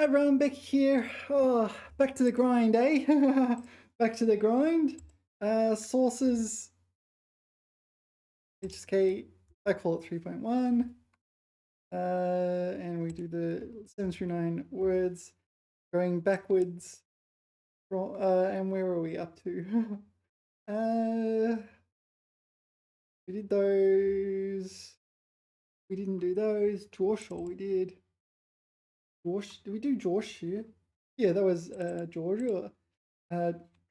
Hi everyone, back here. Oh, back to the grind, eh? Back to the grind. Sources, HSK, I call it 3.1. And we do the 7 through 9 words, going backwards. And where are we up to? We did those. We didn't do those. 着手 we did. Did we do 着实? Yeah, that was 着热.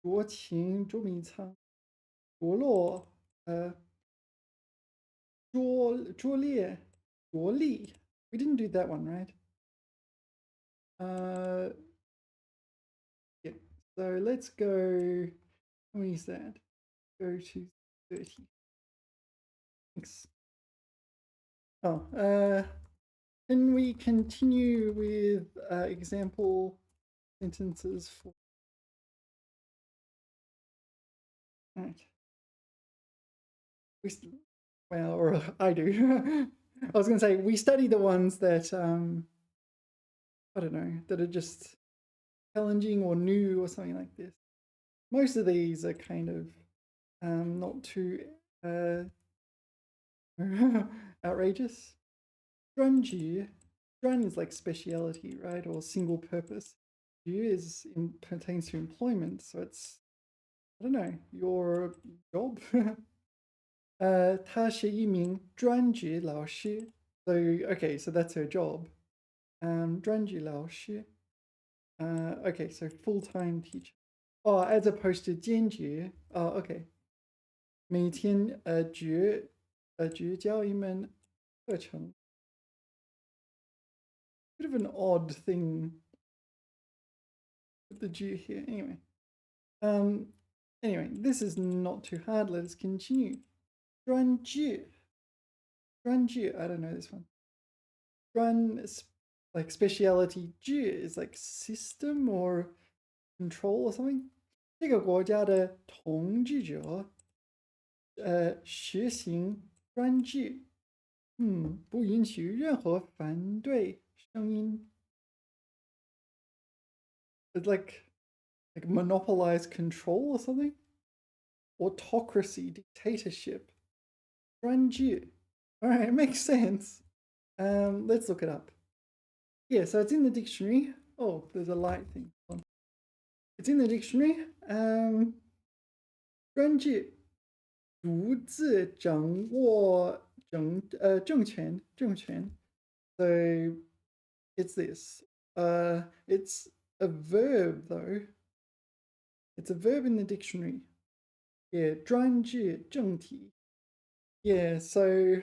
酌情、捉迷藏、着落、拙劣、着力. We didn't do that one, right? Yeah. So let's go. How many is that? Go to 30. Thanks. Oh, can we continue with example sentences for? Right. Well, or I do. I was going to say we study the ones that I don't know, that are just challenging or new or something like this. Most of these are kind of not too outrageous. 专职, 专 is like speciality, right? Or single purpose. 职 pertains to employment, so it's, I don't know, your job. 她是一名专职老师. So, okay, so that's her job. 专职老师. Okay, so full-time teacher. Oh, as opposed to 兼职. Oh, okay. 每天只教一门课程. Bit of an odd thing with the G here. Anyway, this is not too hard. Let us continue. 专制. 专制, I don't know this one. 专 like speciality. 制 is like system or control or something. 这个国家的统治者实行专制，不允许任何反对声音。It's like monopolize control or something. Autocracy, dictatorship. 专制. All right, it makes sense. Let's look it up. Yeah, so it's in the dictionary. Oh, there's a light thing. It's in the dictionary. 专制独自掌握政权. So it's this. It's a verb though. It's a verb in the dictionary. Yeah, 专制政体. Yeah, so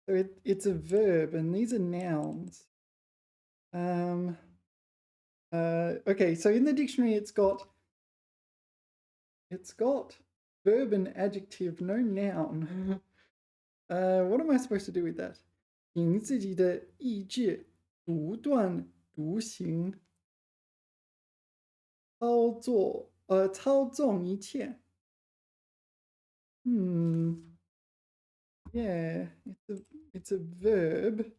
it's a verb, and these are nouns. Okay, so in the dictionary, it's got verb and adjective, no noun. What am I supposed to do with that? 凭自己的意志独断独行，操纵一切。Yeah, it's a verb.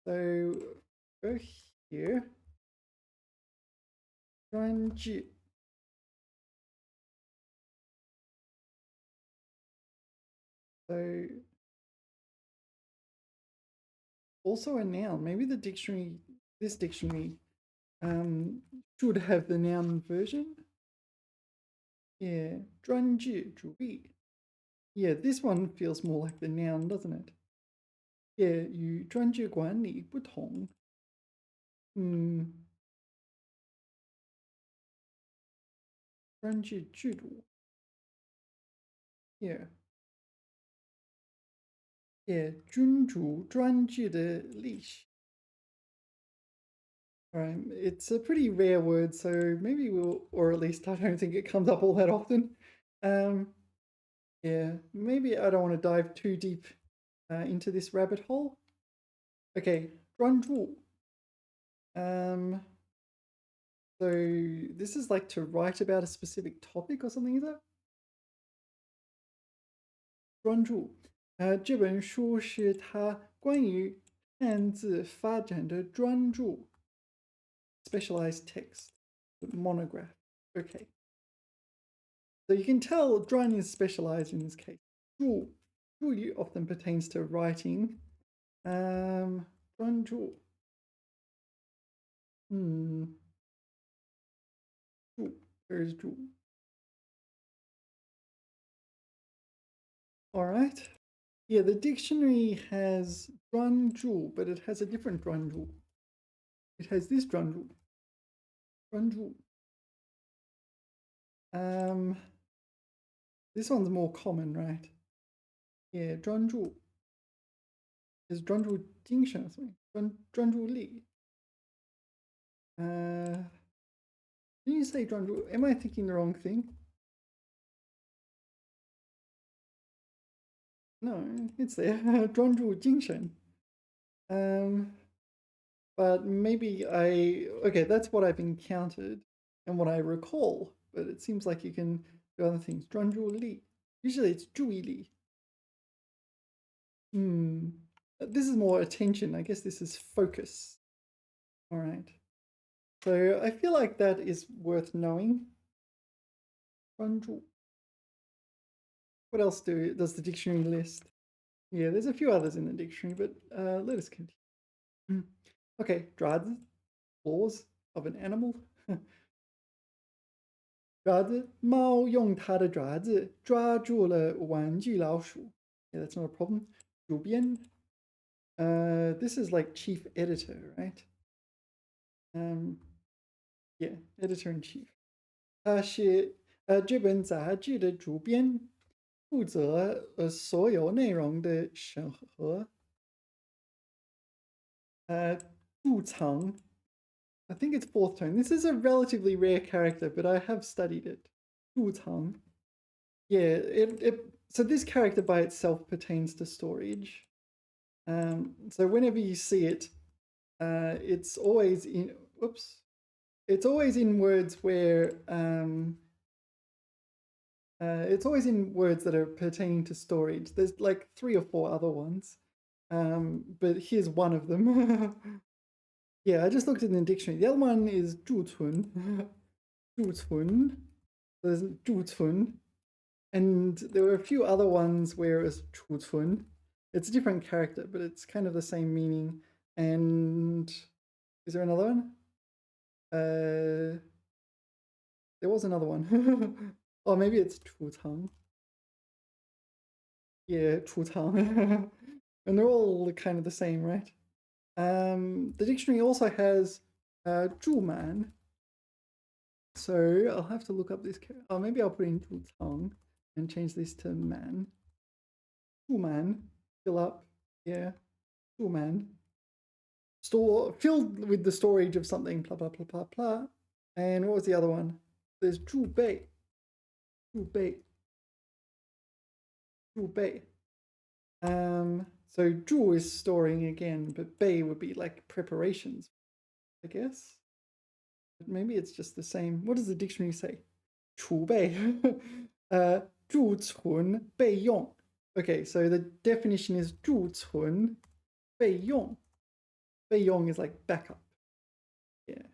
So go here. 专制. So also a noun. Maybe this dictionary should have the noun version. Yeah, 专制主义. Yeah, this one feels more like the noun, doesn't it? Yeah, 与专制管理不同. 专制制度. Yeah. Yeah, 君主专制的历史. Alright, it's a pretty rare word, so maybe or at least I don't think it comes up all that often. Yeah, maybe I don't want to dive too deep into this rabbit hole. Okay, 专注. So this is like to write about a specific topic or something, is it? 专注. 这本书是他关于汉字发展的专注 specialized text monograph. Okay. So you can tell Zhuan is specialized in this case. Zhu, Zhu often pertains to writing. Zhuan Zhu. Zhu. Where is Zhu? All right. Yeah, the dictionary has Zhuan Zhu, but it has a different Zhuan Zhu. It has this Zhuan Zhu. Zhuan Zhu. This one's more common, right? Yeah, 专注 is 专注精神 or something. 专注力. Didn't you say 专注? Am I thinking the wrong thing? No, it's there. 专注精神. But maybe okay, that's what I've encountered and what I recall, but it seems like you can do other things. 专注力. Usually it's 注意力. This is more attention. I guess this is focus. All right. So I feel like that is worth knowing. 专注. What else does the dictionary list? Yeah, there's a few others in the dictionary, but let us continue. Okay, 爪子, claws of an animal. 爪子，猫用它的爪子抓住了玩具老鼠. Yeah, that's not a problem. 主编, this is like chief editor, right? Yeah, editor in chief. 他是这本杂志的主编，负责所有内容的审核。贮藏 I think it's fourth tone. This is a relatively rare character, but I have studied it. 贮藏 Yeah, so this character by itself pertains to storage. So whenever you see it, it's always in it's always in words where it's always in words that are pertaining to storage. There's like 3 or 4 other ones, but here's one of them. Yeah, I just looked in the dictionary. The other one is 贮存. 贮存. There's 贮存. And there were a few other ones where it was 储存. It's a different character, but it's kind of the same meaning. And is there another one? There was another one. Oh, maybe it's 储藏. Yeah, 储藏. And they're all kind of the same, right? The dictionary also has 注满. So I'll have to look up this. Oh, maybe I'll put in 注藏 and change this to man. 注满, fill up. Yeah, 注满. Store filled with the storage of something. Blah blah blah blah blah. And what was the other one? There's 贮备. 贮备. 贮备. So 贮 is storing again, but 备 would be like preparations, I guess. But maybe it's just the same. What does the dictionary say? 储备. 贮存备用. Okay, so the definition is 贮存备用. 备用 is like backup. Yeah.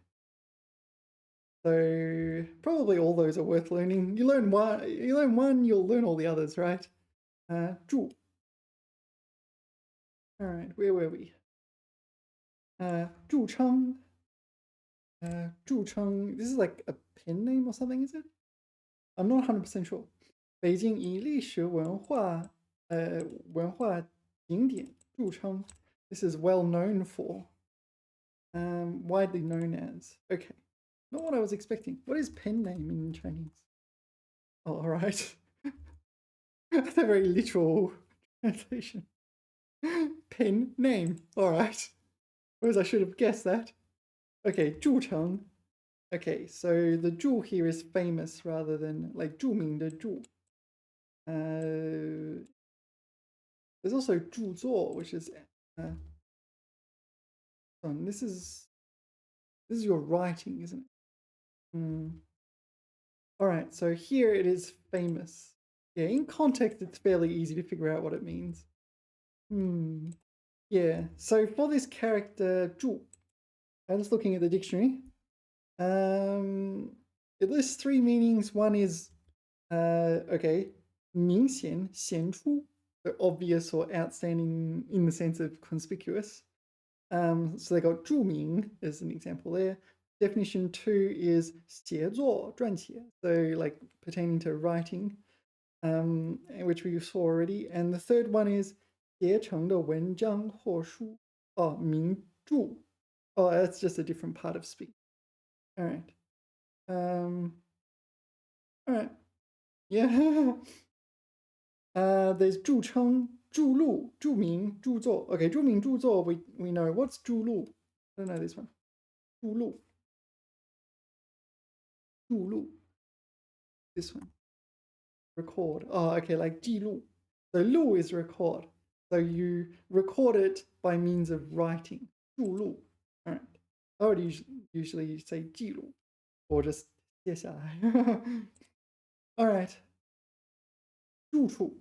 So probably all those are worth learning. You learn one, you'll learn all the others, right? 注. All right, where were we? 著称. 著称. This is like a pen name or something, is it? I'm not 100% sure. 北京以历史文化景点著称. This is well known for. Widely known as. Okay. Not what I was expecting. What is pen name in Chinese? Oh, all right. That's a very literal translation. Pen name. All right. Whereas I should have guessed that. Okay, 著称. Okay, so the 著 here is famous rather than like 著名的著. There's also 著作, which is this is your writing, isn't it? All right, so here it is famous. Yeah, in context, it's fairly easy to figure out what it means. Yeah, so for this character 注, I'm just looking at the dictionary. It lists 3 meanings. One is, okay, 明显, 显出, so obvious or outstanding in the sense of conspicuous. So they got 著名 as an example there. Definition 2 is 写作, 撰写, so like pertaining to writing, which we saw already. And the third one is 写成的文章或书,名著. Oh, that's just a different part of speech. All right. All right. Yeah. There's 著称, 著录, 著名, 著作. Okay, 著名著作, we know. What's 著录? I don't know this one. 著录. 著录. This one. Record. Oh, okay, like 记录. So 录 is record. So you record it by means of writing. 著录. All right. I would usually say 记录 or just 写下来. All right. 住处.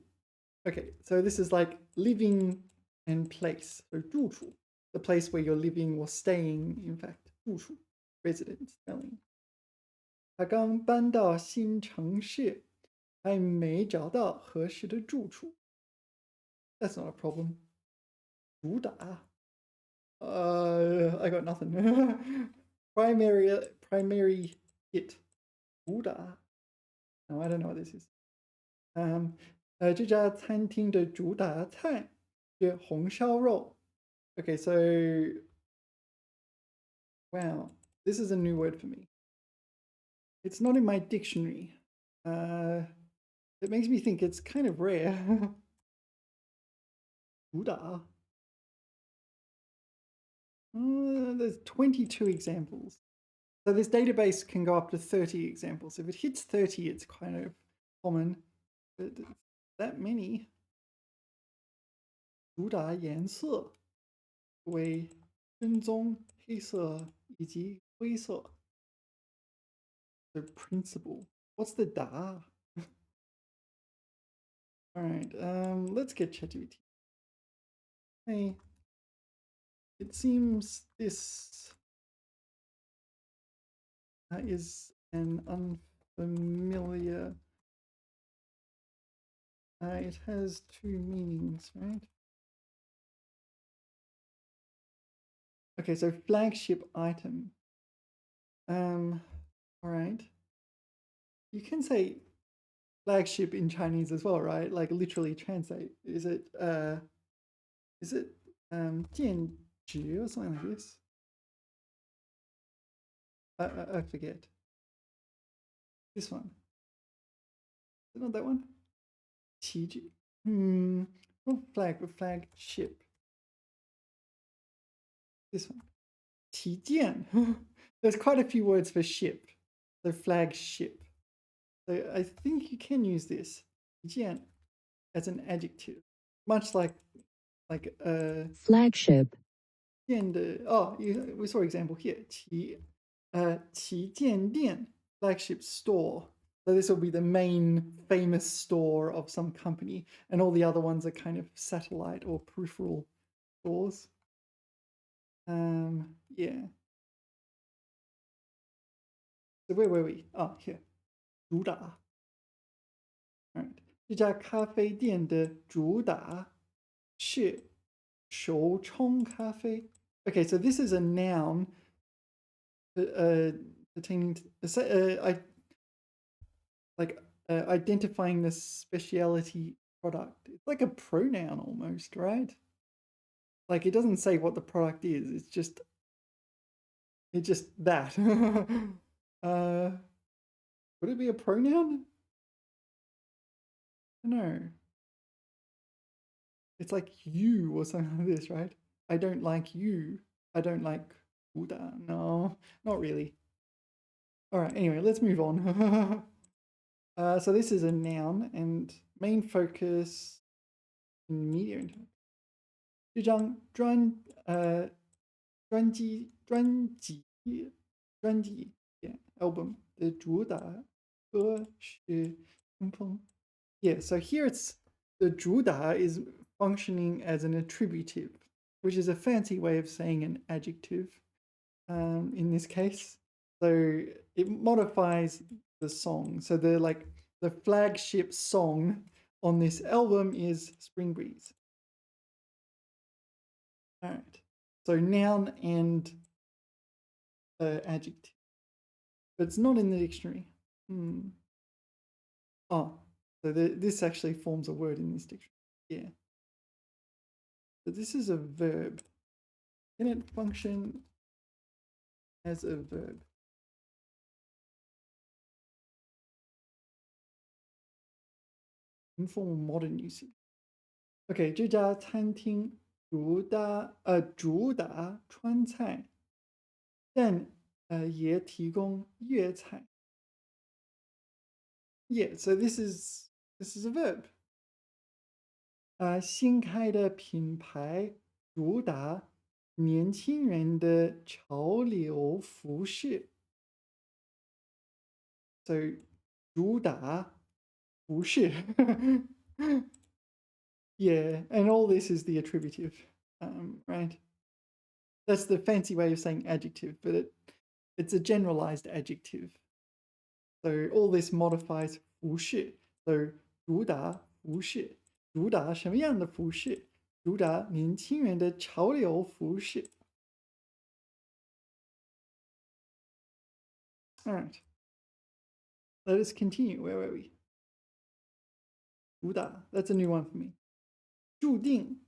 Okay, so this is like living and place. So 住处, the place where you're living or staying, in fact. 住处, residence, spelling. 他刚搬到新城市，还没找到合适的住处。That's not a problem. 主打. I got nothing. primary hit. 主打. No, I don't know what this is. 这家餐厅的主打菜是红烧肉. Okay, so wow, this is a new word for me. It's not in my dictionary. It makes me think it's kind of rare. 主打. There's 22 examples. So this database can go up to 30 examples. If it hits 30, it's kind of common. But that many. 主打颜色为深棕、黑色以及灰色. The principle. What's the da? All right, let's get ChatGPT. Hey, it seems this is an unfamiliar. It has 2 meanings, right? Okay, so flagship item. All right. You can say flagship in Chinese as well, right? Like literally translate. Is it 兼职 or something like this? I forget. This one. Is it not that one? 旗帜. Not flag, but flagship. This one. 旗舰. There's quite a few words for ship. So flagship. So I think you can use this 旗舰 as an adjective, much like flagship, 舰的. Oh, we saw an example here. 旗舰店, flagship store. So this will be the main famous store of some company, and all the other ones are kind of satellite or peripheral stores. Yeah. So where were we? Oh, here. 主打. All right. 这家咖啡店的主打是手冲咖啡. Okay, so this is a noun pertaining to identifying the specialty product. It's like a pronoun almost, right? Like it doesn't say what the product is. It's just that. Would it be a pronoun? No. It's like you or something like this, right? I don't like you. I don't like Buddha. No, not really. All right, anyway, let's move on. So this is a noun and main focus in media. 这张专辑 yeah, album 的主打歌是东风. Yeah, so here it's the 主打 is functioning as an attributive. which is a fancy way of saying an adjective in this case. So it modifies the song. So the flagship song on this album is Spring Breeze. All right. So noun and adjective, but it's not in the dictionary. Oh, so this actually forms a word in this dictionary. Yeah. So this is a verb. Can it function as a verb? Informal modern usage. OK，这家餐厅主打川菜，但也提供粤菜。Yeah, so this is a verb. 新开的品牌主打年轻人的潮流服饰。So 主打服饰。Yeah, and all this is the attributive, right? That's the fancy way of saying adjective, but it's a generalized adjective. So all this modifies 服饰。So 主打服饰，主打什么样的服饰？主打年轻人的潮流服饰。All right. Let us continue. Where were we? 主打. That's a new one for me. 注定.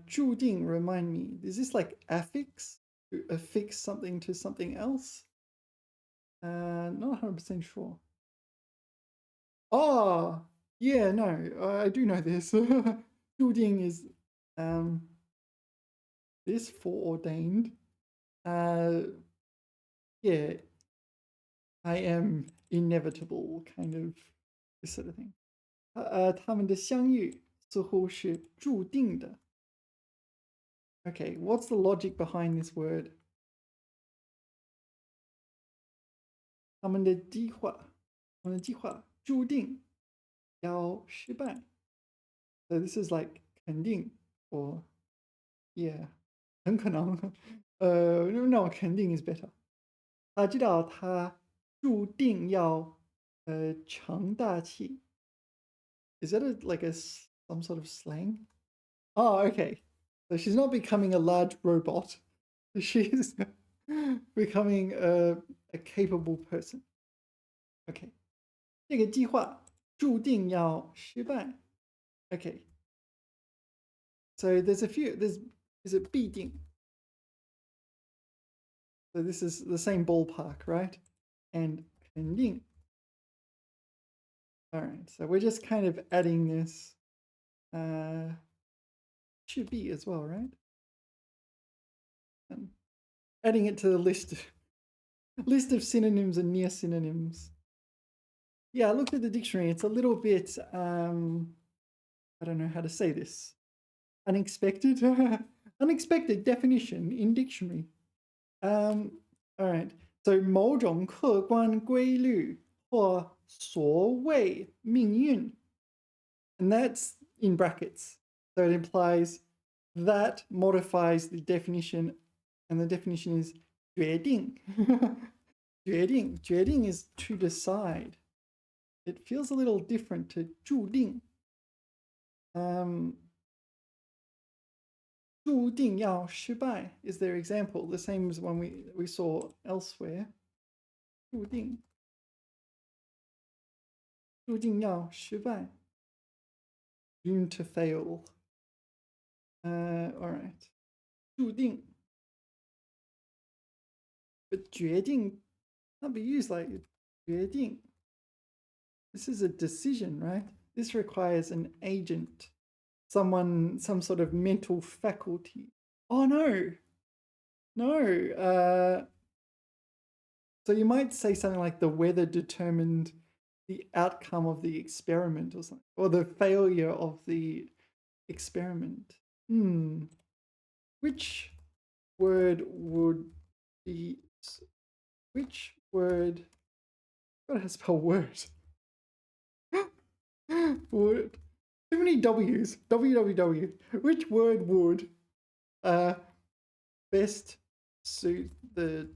注定 remind me. Is this like affix? To affix something to something else? Not 100% sure. Oh, yeah, no, I do know this. 注定 is this foreordained. Yeah, I am inevitable, kind of this sort of thing. 他们的相遇似乎是注定的。Okay, what's the logic behind this word? 他们的计划注定要失败。So this is like 肯定 or yeah, 很可能。No, 肯定 is better. 他知道他注定要成大器。Is that like some sort of slang? Oh, okay. So she's not becoming a large robot. She's becoming a capable person. Okay. 这个计划注定要失败。Okay. So there's a few. Is it 必定? So this is the same ballpark, right? And 肯定. All right. So we're just kind of adding this. Should be as well, right? And adding it to the list of synonyms and near synonyms. Yeah, I looked at the dictionary. It's a little bit, I don't know how to say this. Unexpected. Unexpected definition in dictionary. All right. So 某种客观规律或所谓命运. And that's in brackets. So it implies that modifies the definition, and the definition is 决定. 决定 is to decide. It feels a little different to 注定. 注定要失败 is their example, the same as one we saw elsewhere. 注定要失败. Doomed to fail. All right. 注定. But 决定 can't be used like 决定. This is a decision, right? This requires an agent, some sort of mental faculty. Oh no. So you might say something like the weather determined the outcome of the experiment or something, or the failure of the experiment. Which word would be? Which word? Gotta spell word. Too many W's. WWW. Which word would best suit the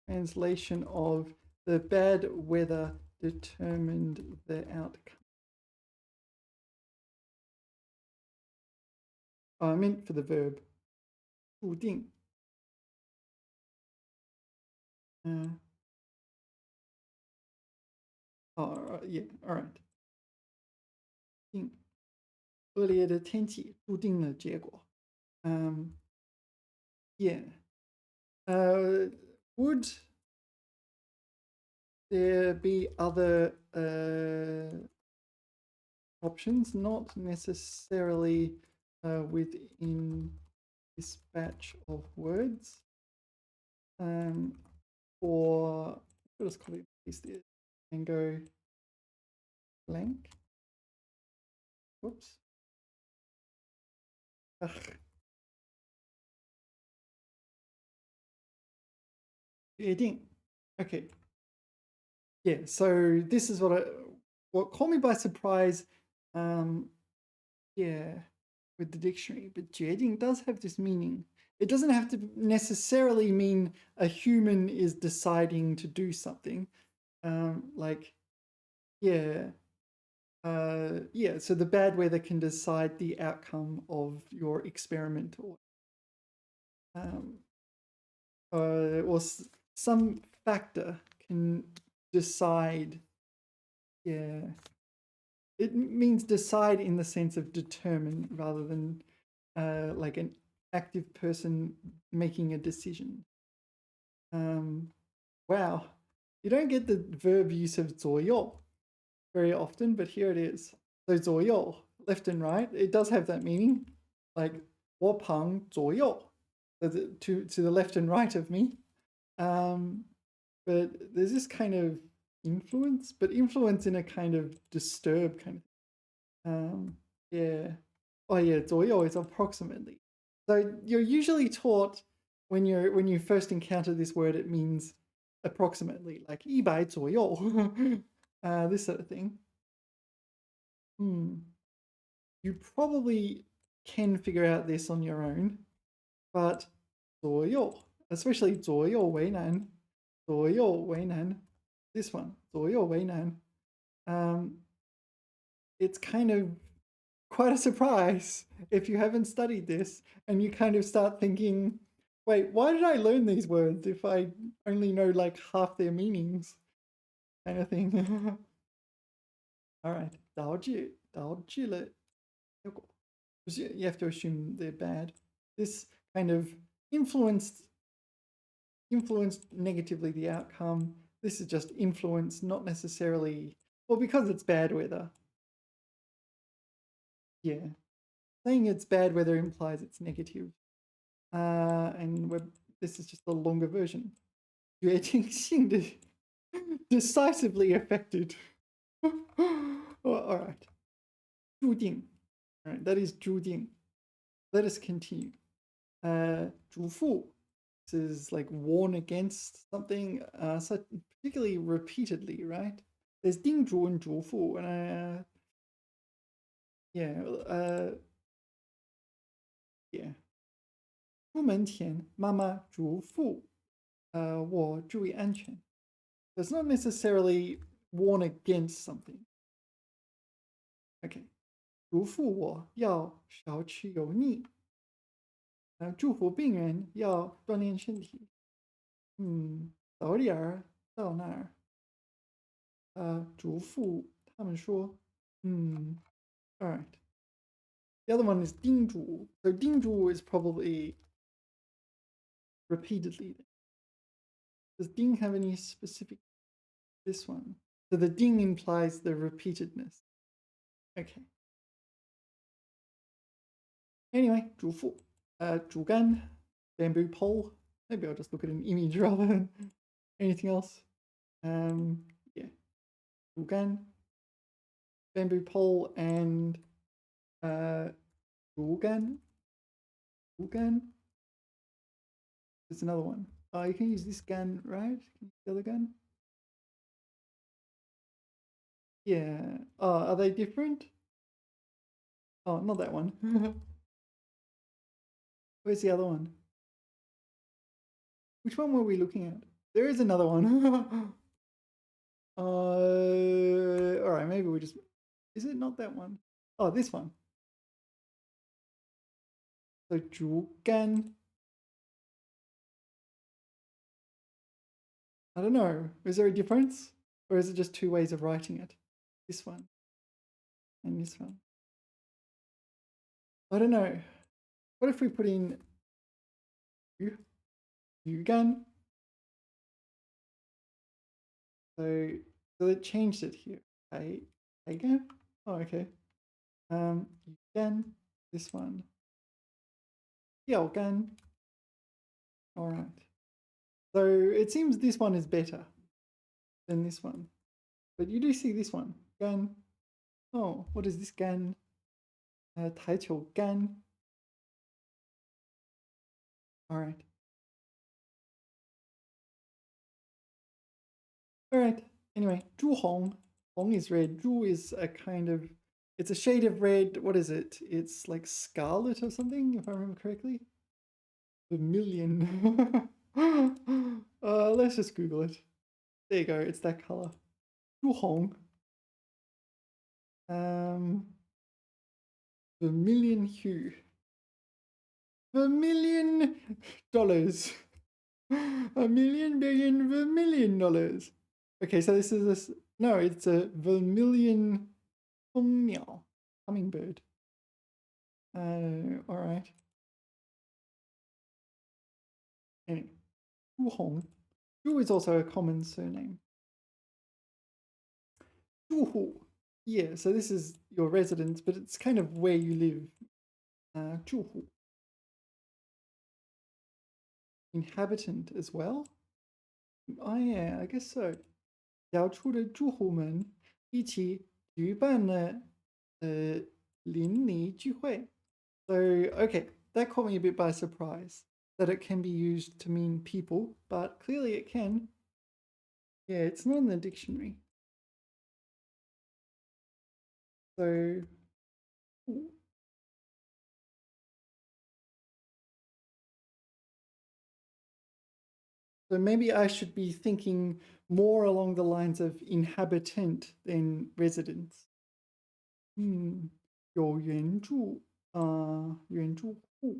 translation of the bad weather determined the outcome? Oh, I meant for the verb. 注定. Oh, yeah, all right. 定恶劣的天气注定了结果. Yeah. Would there be other options? Not necessarily within this batch of words. Or I'll just copy paste it and go blank. Whoops. Ugh. 决定. Okay. Yeah, so this is what caught me by surprise. Yeah, with the dictionary, but 决定 does have this meaning. It doesn't have to necessarily mean a human is deciding to do something. Like, yeah, yeah. So the bad weather can decide the outcome of your experiment, or some factor can decide. Yeah, it means decide in the sense of determine rather than like an active person making a decision. Wow, you don't get the verb use of 左右 very often, but here it is. So 左右, left and right, it does have that meaning. Like 我旁左右, to the left and right of me. But there's this kind of influence, but influence in a kind of disturbed kind of. Yeah. Oh yeah, 左右 is approximately. So you're usually taught when you first encounter this word, it means approximately, like 100左右, this sort of thing. You probably can figure out this on your own, but 左右, especially 左右为难, 左右为难, this one, 左右为难, it's kind of quite a surprise if you haven't studied this and you kind of start thinking, wait, why did I learn these words if I only know like half their meanings? Kind of thing. All right, 导致了结果. You have to assume they're bad. This kind of influenced negatively the outcome. This is just influence, not necessarily, well, because it's bad weather. Yeah. Saying it's bad weather implies it's negative. And this is just the longer version. 决定性的 decisively affected. All right. 注定. All right, that is 注定. Let us continue. 嘱咐 this is like warn against something, so particularly repeatedly, right? There's 叮嘱 and 嘱咐, and yeah, yeah. 出门前妈妈嘱咐我注意安全. It's not necessarily warn against something. Okay. 嘱咐我要少吃油腻. 祝福病人要锻炼身体. 早点到那儿. 嘱咐他们说. All right. The other one is 叮嘱. So 叮嘱 is probably repeatedly. Does ding have any specific? This one. So the ding implies the repeatedness. Okay. Anyway, 嘱咐. 竹竿, bamboo pole. Maybe I'll just look at an image rather than anything else. Yeah. 竹竿, bamboo pole, and 竹竿. 竹竿. There's another one. Oh, you can use this gun, right? The other gun? Yeah. Oh, are they different? Oh, not that one. Where's the other one? Which one were we looking at? There is another one. All right, maybe we just... Is it not that one? Oh, this one. So 竹竿. I don't know. Is there a difference? Or is it just two ways of writing it? This one and this one. I don't know. What if we put in 鱼竿? So it changed it here. Again? Oh, okay. 鱼竿, this one. 钓竿. All right. So it seems this one is better than this one. But you do see this one. 竿. Oh, what is this 竿? 台球竿. All right. All right. Anyway, 朱红. Hong is red. 朱 is a kind of... It's a shade of red. What is it? It's like scarlet or something, if I remember correctly. Vermilion. Let's just Google it. There you go. It's that color. 朱红. Vermilion hue. $1 million. $1 billion vermilion dollars. Okay, so this is this. No, it's a vermilion hummingbird. All right. Anyway, 朱红. Zhu is also a common surname. 住户. Yeah, so this is your residence, but it's kind of where you live. 住户. Inhabitant as well? Oh yeah, I guess so. 小处的住户们一起举办了邻里聚会. So, okay, that caught me a bit by surprise, that it can be used to mean people, but clearly it can. Yeah, it's not in the dictionary. So, maybe I should be thinking more along the lines of inhabitant than residence. 有援助援助户.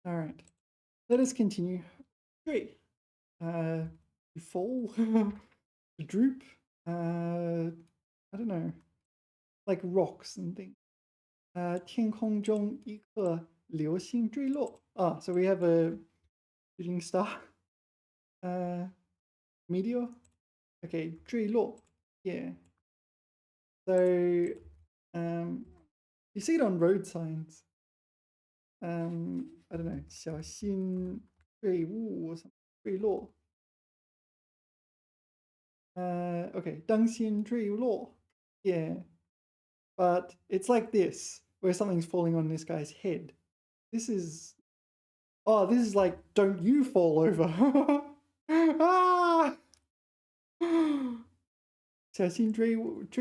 All right, let us continue. Great. To fall, to droop. I don't know, like rocks and things. 天空中一颗流星坠落. Ah, so we have a shooting star. Meteor. Okay, 坠落. Yeah. So, you see it on road signs. I don't know, 小心坠物 or something. 坠落. Okay, 当心坠落. Yeah. But it's like this, where something's falling on this guy's head. This is... Oh, this is like, don't you fall over. Ah! 小心坠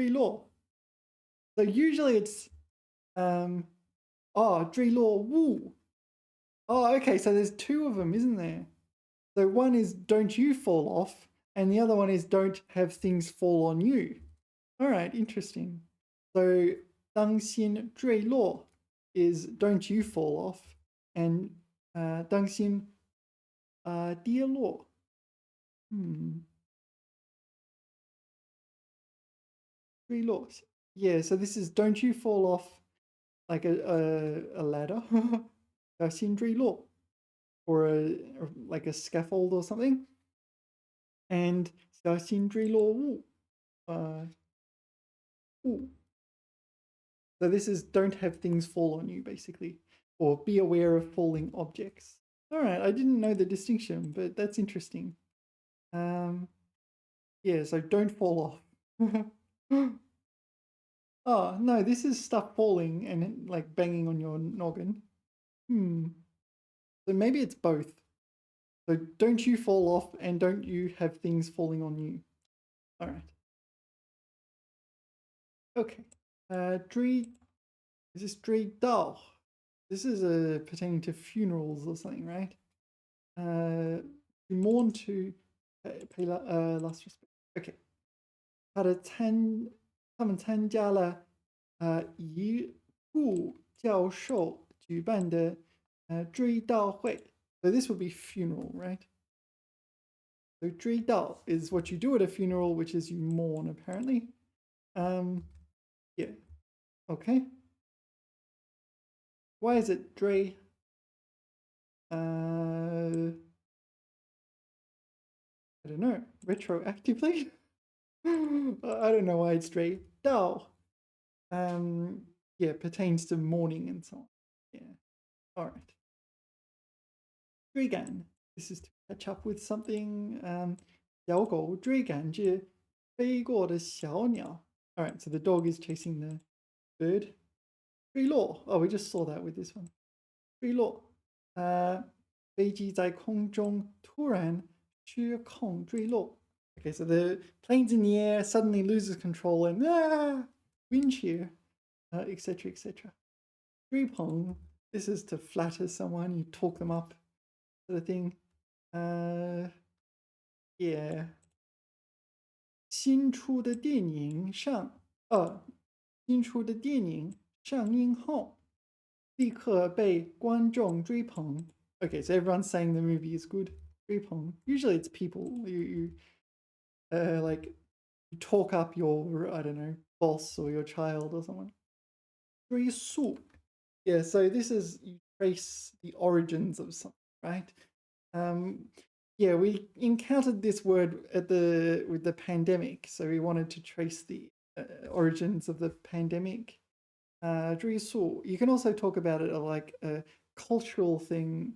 落. So usually it's,坠落物. Oh, okay, so there's two of them, isn't there? So one is don't you fall off, and the other one is don't have things fall on you. All right, interesting. So 当心坠落 is don't you fall off, and 当心跌落. Yeah, so this is don't you fall off like a ladder. 小心坠落. Or like a scaffold or something. And 小心坠落物. So this is don't have things fall on you, basically, or be aware of falling objects. All right, I didn't know the distinction, but that's interesting. Yeah, so don't fall off. Oh, no, this is stuff falling and like banging on your noggin. So maybe it's both. So don't you fall off and don't you have things falling on you. All right. Okay. 追 is this 追悼? This is pertaining to funerals or something, right? To mourn, to pay last respect. Okay. 他们参加了遗顾教授举办的追悼会. So this would be funeral, right? So 追悼 is what you do at a funeral, which is you mourn, apparently. Yeah. Okay. Why is it 追? I don't know. Retroactively? I don't know why it's 追悼. Yeah, pertains to mourning and so on. Yeah. All right. 追赶. This is to catch up with something. 小狗追赶着飞过的小鸟. All right, so the dog is chasing the bird. 坠落. Oh, we just saw that with this one. 坠落. 飞机在空中突然失控坠落. Okay, so the plane's in the air, suddenly loses control and wind shear, etc., etc. 追捧. This is to flatter someone, you talk them up, sort of thing. Yeah. 新出的电影上映后立刻被观众追捧. Okay, so everyone's saying the movie is good. 追捧. Usually it's people. You like you talk up your, I don't know, boss or your child or someone. 追溯. Yeah, so this is you trace the origins of something, right? Yeah, we encountered this word with the pandemic, so we wanted to trace the origins of the pandemic. 追溯. You can also talk about it like a cultural thing.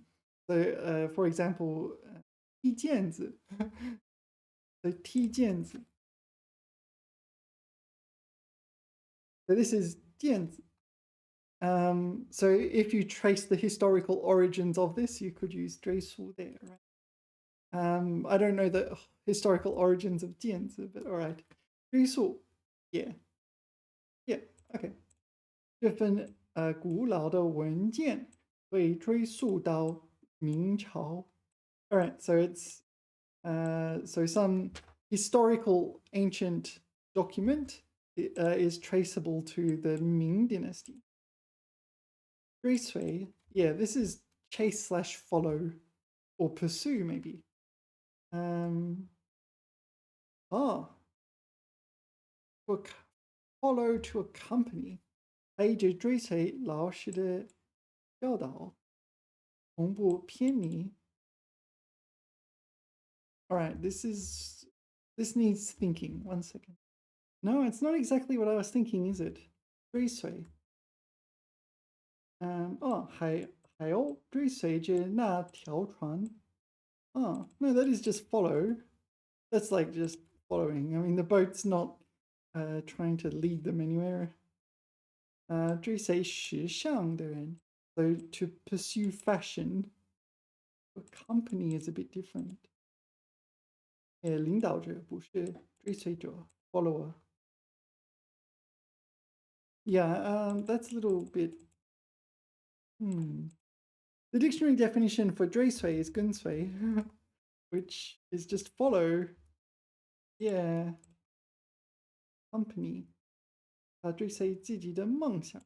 So, for example, 踢毽子. So 踢毽子. So this is 毽子. So if you trace the historical origins of this, you could use 追溯 there, right? I don't know the historical origins of 毽子, but all right. 追溯. Yeah. Yeah, okay. 这份古老的文件被追溯到明朝. All right, so it's so some historical ancient document is traceable to the Ming Dynasty. 追随, yeah, this is chase/follow or pursue maybe. Follow to accompany. 他一直追随老师的教导，从不偏离. All right, this needs thinking. 1 second. No, it's not exactly what I was thinking, is it? 追随.海鸥追随着那条船. Oh, no, that is just follow. That's like just following. I mean, the boat's not trying to lead them anywhere. 追随时尚的人. So to pursue fashion, accompany is a bit different. 领导者不是追随者 follower. Yeah, that's a little bit. The dictionary definition for 追随 is 跟随, which is just follow. Yeah. Company. 追随自己的梦想.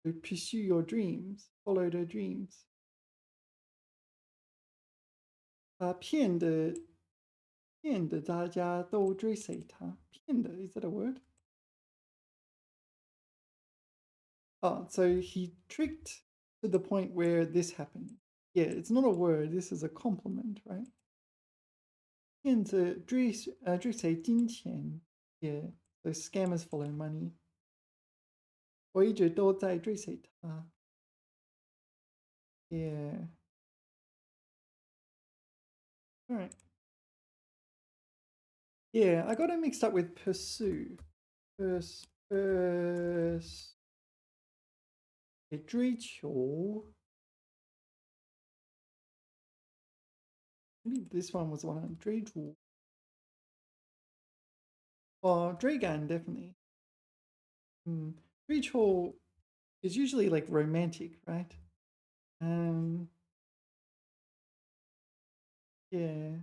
To pursue your dreams, follow the dreams. 骗的大家都追随他. 骗的, is that a word? Oh, so he tricked to the point where this happened. Yeah, it's not a word, this is a compliment, right? 骗子追随金钱. Yeah, so scammers follow money. 我一直都在追随他. Yeah. All right. Yeah, I got it mixed up with pursue. 追求 maybe this one was the one on 追逐 追赶 definitely 追求 is usually like romantic, right? Yeah,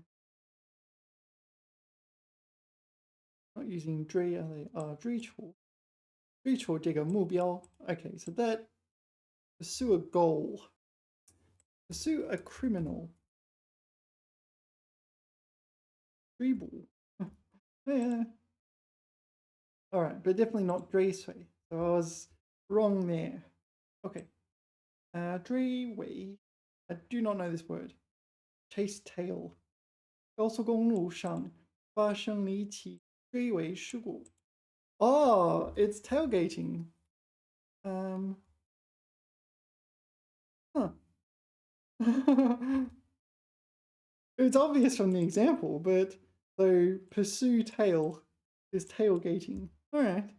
not using 追 are they? 追求这个目标 okay, so that pursue a goal, pursue a criminal 追捕 yeah. All right, but definitely not 追随. So I was wrong there. Okay. 追尾 I do not know this word. Chase tail. 高速公路上发生了一起追尾事故. Oh, it's tailgating. Huh. It's obvious from the example, but so pursue tail is tailgating. All right.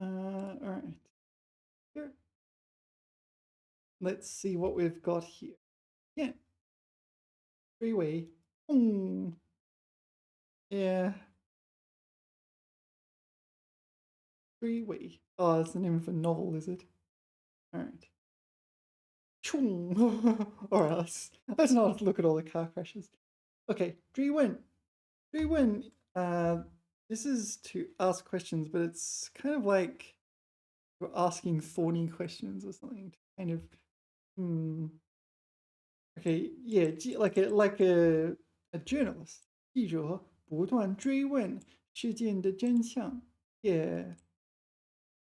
All right. Here. Let's see what we've got here. Yeah. Freeway. Yeah. Freeway. Oh, that's the name of a novel, is it? All right. All right. Let's not look at all the car crashes. Okay. 追问. 追问. This is to ask questions, but it's kind of like you're asking thorny questions or something to kind of okay, yeah, like a journalist. 记者不断追问事件的真相. Yeah,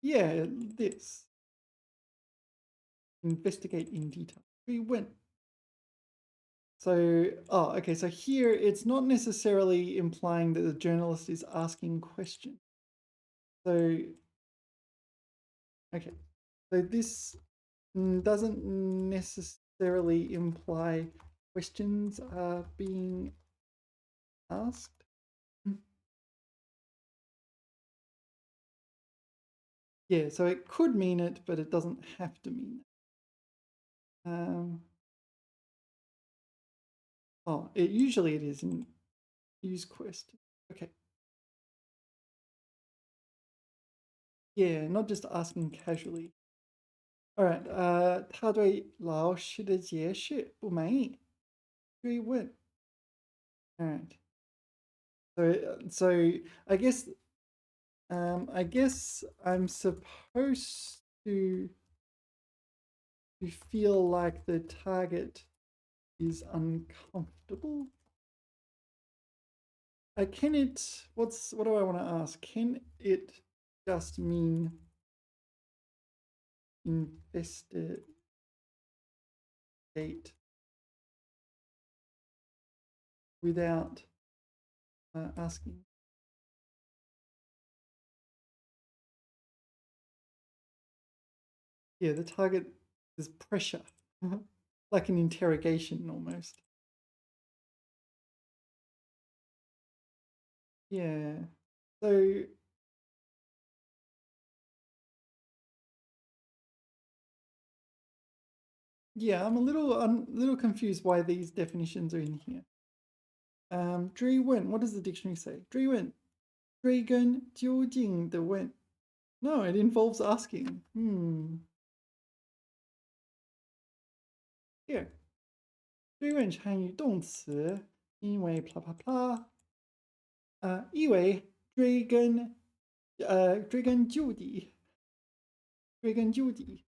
yeah, this. Investigate in detail. 追问. So, okay, so here it's not necessarily implying that the journalist is asking questions. So, okay, so this doesn't necessarily imply questions are being asked. Yeah, so it could mean it, but it doesn't have to mean it. Usually it is in use question. Okay. Yeah, not just asking casually. All right. 他对老师的解释不满意，追问. All right. So I guess I'm supposed to feel like the target is uncomfortable. Can it? What do I want to ask? Can it just mean investigate without asking? Yeah, the target is pressure, like an interrogation almost. Yeah. So yeah, I'm a little confused why these definitions are in here. 追问, what does the dictionary say? 追问, 追根究竟的问. No, it involves asking. Here. 追问参与动词，因为 blah blah blah. 意为追根究底，追根究底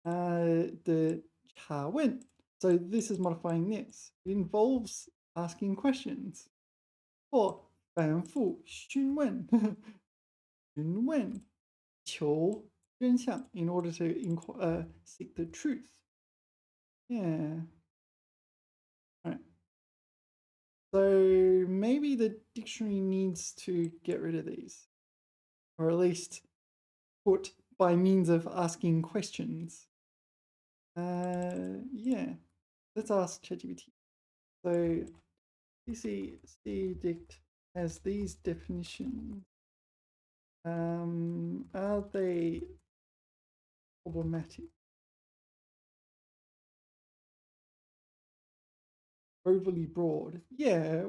的查问. So this is modifying this. It involves asking questions. 或反复询问，询问，求真相 in order to seek the truth. Yeah. All right. So maybe the dictionary needs to get rid of these, or at least put by means of asking questions. Yeah, let's ask ChatGPT. So CC Dict has these definitions. Are they problematic? Overly broad? Yeah.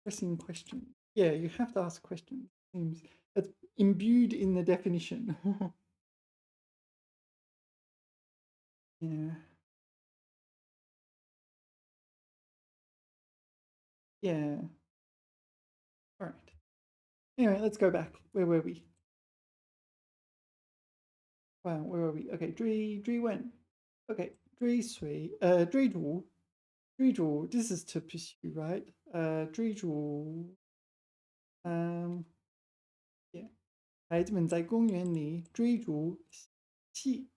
Pressing question. Yeah, you have to ask questions. Seems it's imbued in the definition. Yeah. Yeah. All right. Anyway, let's go back. Where were we? Wow, where were we? Okay, 追问. Okay, 追逐. This is to pursue, right? 追逐. Yeah. 孩子们在公园里追逐戏.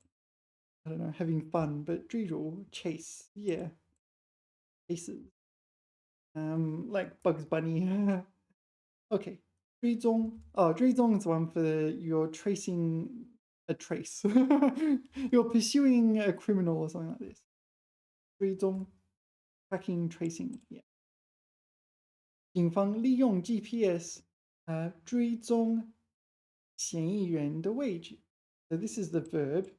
I don't know, having fun, but 追逐 chase. Yeah, chases. Like Bugs Bunny. Okay. 追踪. Oh, 追踪 is one for you're tracing a trace. You're pursuing a criminal or something like this. 追踪. Tracking, tracing. Yeah. 警方利用 GPS 追踪嫌疑人的位置. So this is the verb.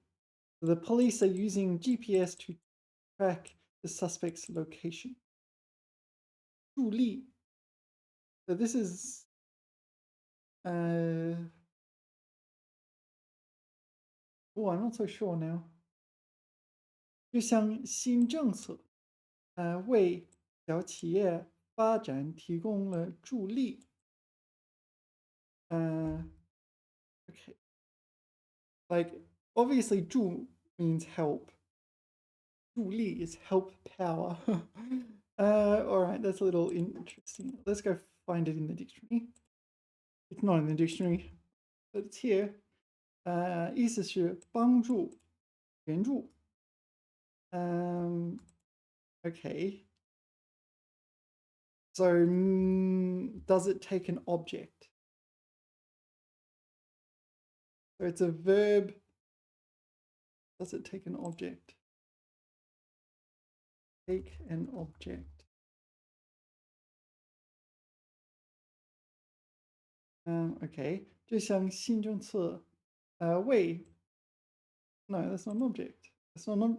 So the police are using GPS to track the suspect's location. 助力. So this is oh, I'm not so sure now. 就像新政策为小企业发展提供了助力. Okay. Like, obviously, 助 means help. 助力 is help power. All right, that's a little interesting. Let's go find it in the dictionary. It's not in the dictionary, but it's here. 意思是帮助、援助. Okay. So, does it take an object? So it's a verb. Does it take an object? Take an object. Okay. 就像新政策为 No, that's not an object. That's not an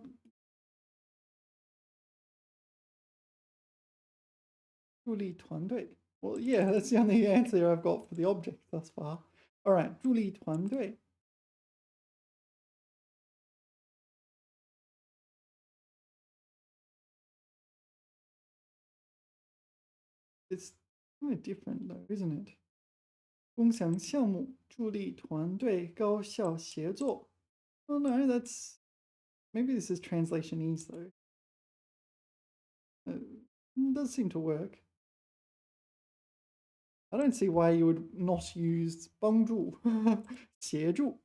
助力团队. Well, yeah, that's the only answer I've got for the object thus far. All right, 助力团队. It's kind of different though, isn't it? 共享项目助力团队高效协作. Oh no, that's maybe this is translationese though. It does seem to work. I don't see why you would not use 帮助,协助,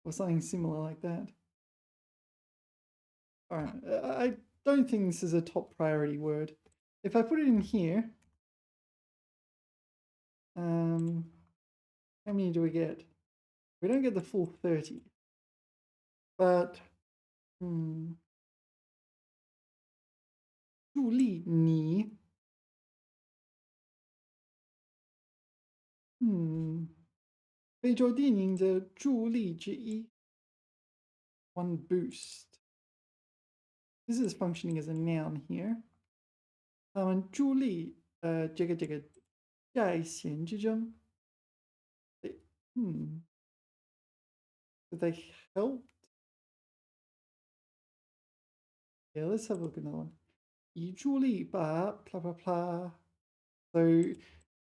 or something similar like that. All right, I don't think this is a top priority word. If I put it in here, how many do we get? We don't get the full 30. But, 助力你, Hmm. 非洲电影的助力之一. One boost. This is functioning as a noun here. 他们助力这个在线之中. Did they help? Yeah, let's have a look at another one. 以助力把 blah blah blah. So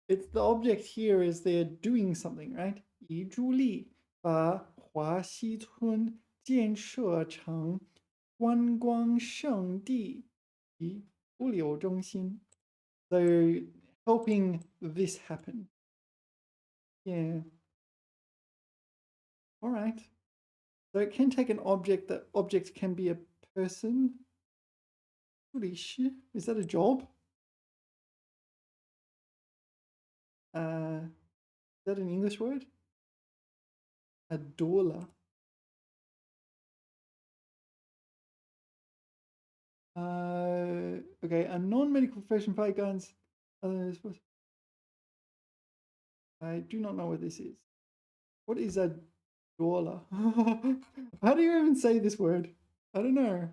it's the object here is they're doing something, right? 以助力把华西村建设成观光胜地及物流中心. So helping this happen. Yeah. All right. So it can take an object. That object can be a person. Is that a job? Is that an English word? A doula. Okay, a non-medical profession, 5 guns. I do not know what this is. What is a doula? How do you even say this word? I don't know.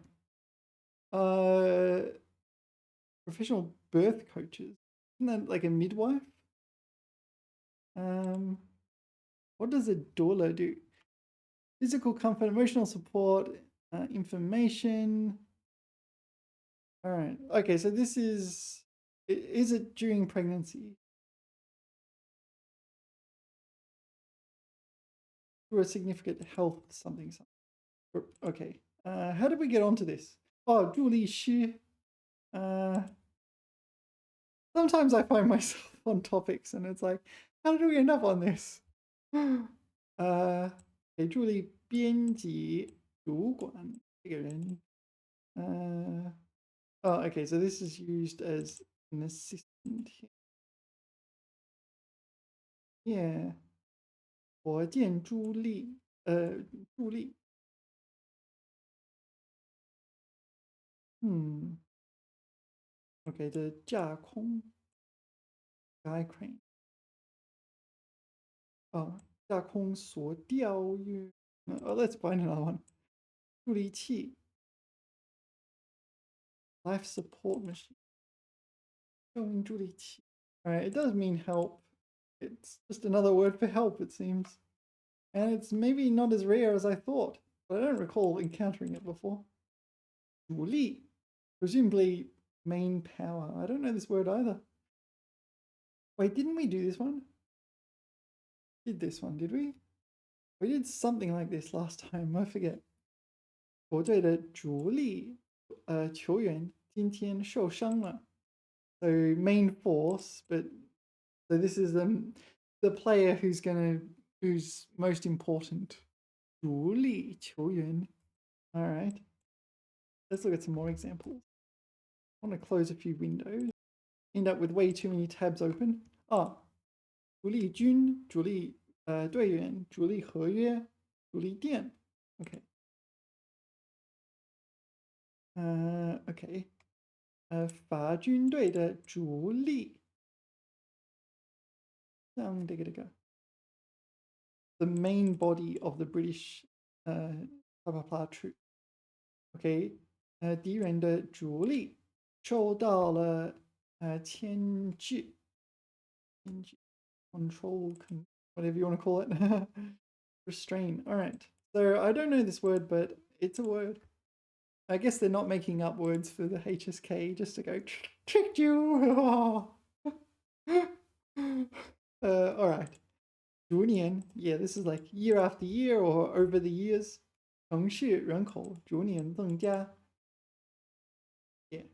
Professional birth coaches. Isn't that like a midwife? What does a doula do? Physical comfort, emotional support, information. All right. Okay, so this is it during pregnancy? Through a significant health something. Okay. How did we get onto this? Oh, 助理师. Sometimes I find myself on topics and it's like, how did we end up on this? 给助理编辑主管这个人. Oh, okay, so this is used as an assistant here. Yeah. 火箭助力, 助力. Okay, the 架空 sky crane. 架空索钓鱼. Oh, let's find another one. 助力器 life support machine. 救命助力器. Alright, it does mean help. It's just another word for help, it seems. And it's maybe not as rare as I thought, but I don't recall encountering it before. 主力, presumably main power. I don't know this word either. Wait, didn't we do this one? Did this one, did we? We did something like this last time, I forget. 球队的主力球员今天受伤了. So main force, but so this is the player who's most important. 主力球员. All right. Let's look at some more examples. I want to close a few windows. End up with way too many tabs open. 主力军, 主力队员, 主力合约, 主力店. Okay. Okay. 法军队的主力. The main body of the British troops. Okay. 敌人的主力受到了牵制. Control, whatever you want to call it. Restrain. All right. So I don't know this word, but it's a word. I guess they're not making up words for the HSK just to go tricked you. All right. 逐年, yeah, this is like year after year or over the years. 城市人口逐年增加. Yeah.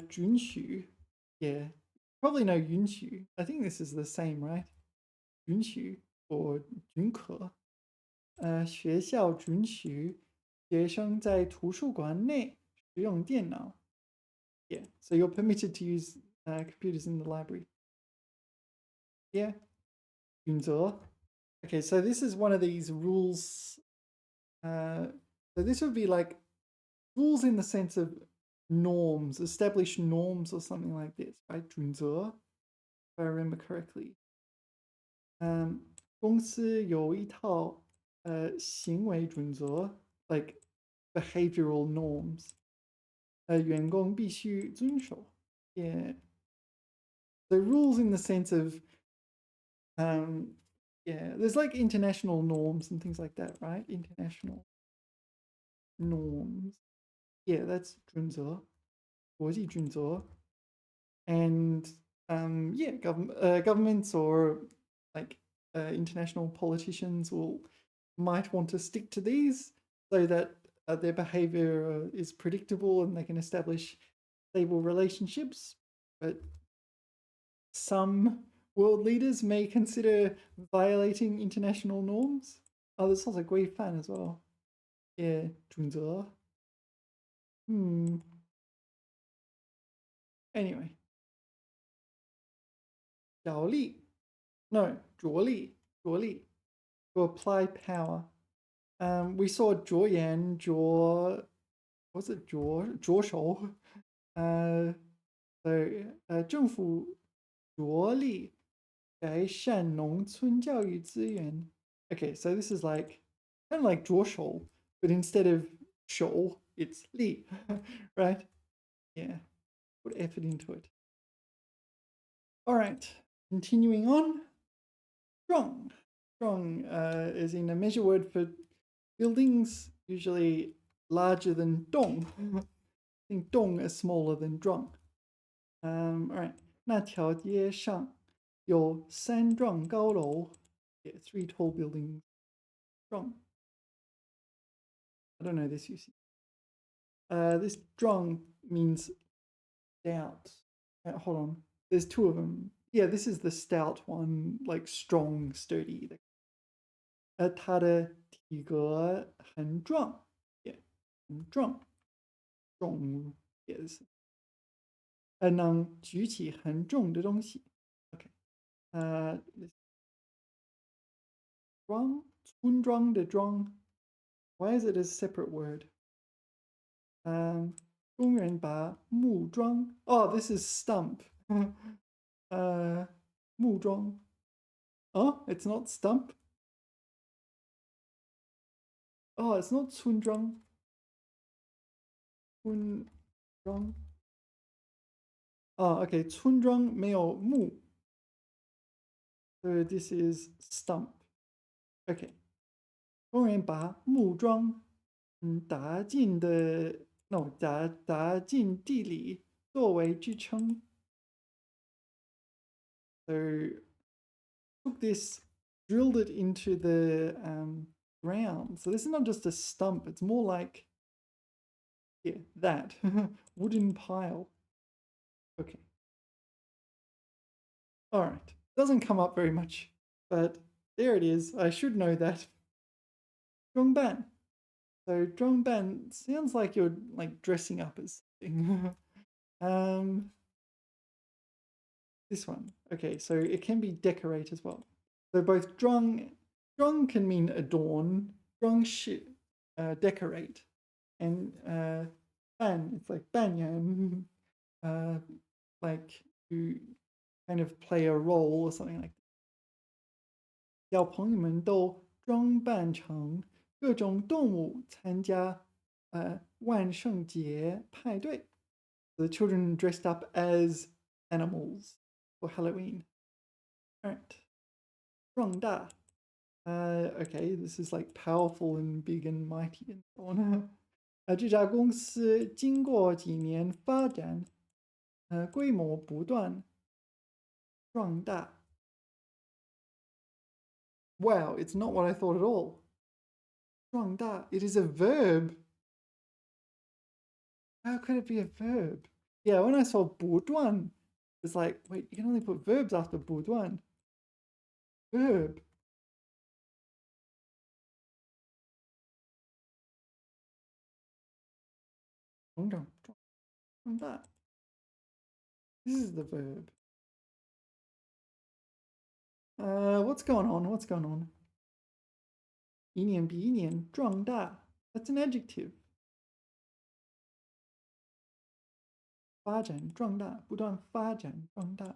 准许, yeah. Probably no 允许. I think this is the same, right? 允许 or 准可. 学校准许学生在图书馆内使用电脑. Yeah, so you're permitted to use computers in the library. Yeah. 准则. Okay, so this is one of these rules. So this would be like rules in the sense of norms, established norms or something like this, right? 准则, if I remember correctly. 公司有一套行为准则, like behavioral norms. 员工必须遵守. Yeah. The rules in the sense of yeah, there's like international norms and things like that, right? International norms. Yeah, that's 准则, 国际准则. And yeah, governments or like international politicians might want to stick to these so that their behavior is predictable and they can establish stable relationships. But some world leaders may consider violating international norms. Oh, there's also 规范 as well. Yeah, 准则. Anyway. 角力. No, 着力. To apply power. We saw 着眼, what's it, 着手? So 政府着力改善农村教育资源. Okay, so this is like kind of like 着手, but instead of 手, it's 力, right? Yeah, put effort into it. All right, continuing on. Strong. Strong is in a measure word for buildings, usually larger than dong. I think dong is smaller than zhuang. All right. 那条街上有三幢高楼. Yeah, three tall buildings. Zhuang. I don't know this you see. This zhuang means stout. Hold on. There's two of them. Yeah, this is the stout one, like strong, sturdy. 它的体格很壮，也很壮，重也是，能举起很重的东西。OK，庄村庄的庄 ，Why is it a separate word？ 工人把木桩，Oh, this is stump 木桩，Oh, it's not stump. Oh, it's not 村庄，村庄。Oh, okay, 村庄没有木。So this is stump. Okay. 工人把木桩打进地里作为支撑。So took this, drilled it into the ground. So this is not just a stump, it's more like, yeah, that. Wooden pile. Okay. All right. Doesn't come up very much, but there it is. I should know that. 装扮. So 装扮 sounds like you're like dressing up as something. This one. Okay, so it can be decorate as well. So both 装 can mean adorn, 装饰 decorate, and 扮 it's like 扮演 like you kind of play a role or something like that. 小朋友们都装扮成各种动物参加万圣节派对. The children dressed up as animals for Halloween. All right. 壮大. Okay, this is like powerful and big and mighty and so on. 这家公司经过几年发展，规模不断壮大. Wow, it's not what I thought at all. 壮大, it is a verb. How could it be a verb? Yeah, when I saw 不断, it's like, wait, you can only put verbs after 不断. Verb. This is the verb. What's going on? What's going on? 一年比一年壮大. That's an adjective. 发展壮大，不断发展壮大.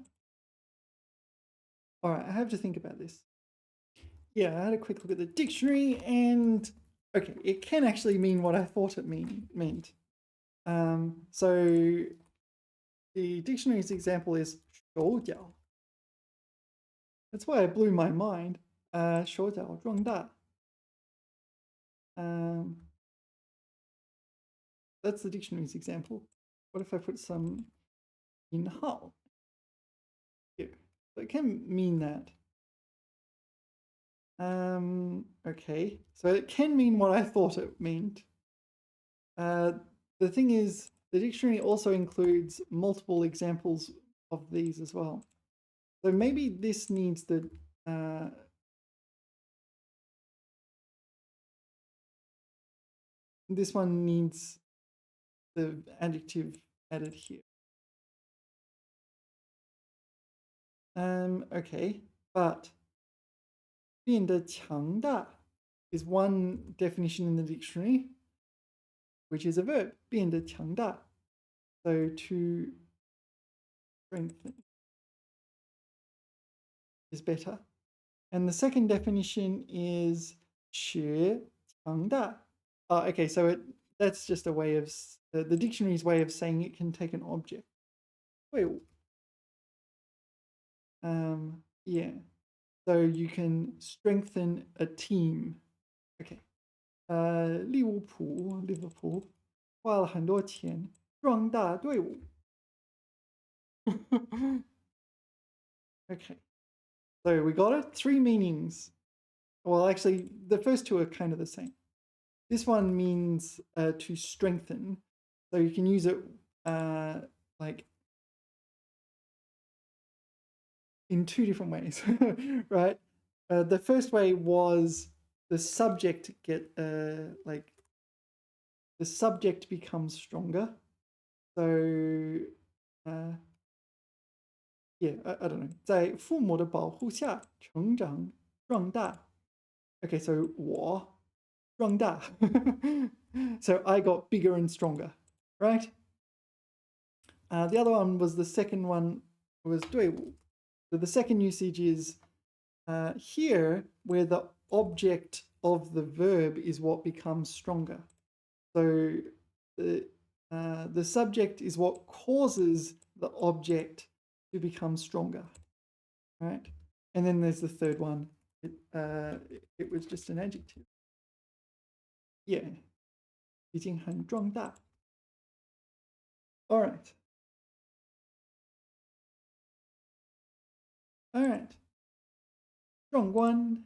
All right, I have to think about this. Yeah, I had a quick look at the dictionary, and okay, it can actually mean what I thought it meant. So the dictionary's example is 手脚. That's why it blew my mind. 手脚壮大. That's the dictionary's example. What if I put some 引号 here? So it can mean that. Okay, so it can mean what I thought it meant. The thing is, the dictionary also includes multiple examples of these as well. So maybe this needs the this one needs the adjective added here. Okay, but 变得强大 is one definition in the dictionary, which is a verb, 变得强大. So to strengthen is better. And the second definition is 学强大. Okay, so that's just a way of the dictionary's way of saying it can take an object. Wait, yeah. So you can strengthen a team. Okay. 利物浦 Liverpool 花了很多钱壮大队伍. Okay. So we got it. 3 meanings. Well, actually, the first 2 are kind of the same. This one means to strengthen. So you can use it like in 2 different ways, right? The first way was the subject like the subject becomes stronger. So yeah, I don't know. 在父母的保护下成长壮大. Okay, so 我壮大. So I got bigger and stronger, right? The other one was the second one was 队伍. So the second usage is here where the object of the verb is what becomes stronger. So the subject is what causes the object to become stronger, right? And then there's the third one. It was just an adjective. Yeah, 已经很壮大. All right. All right. 壮观.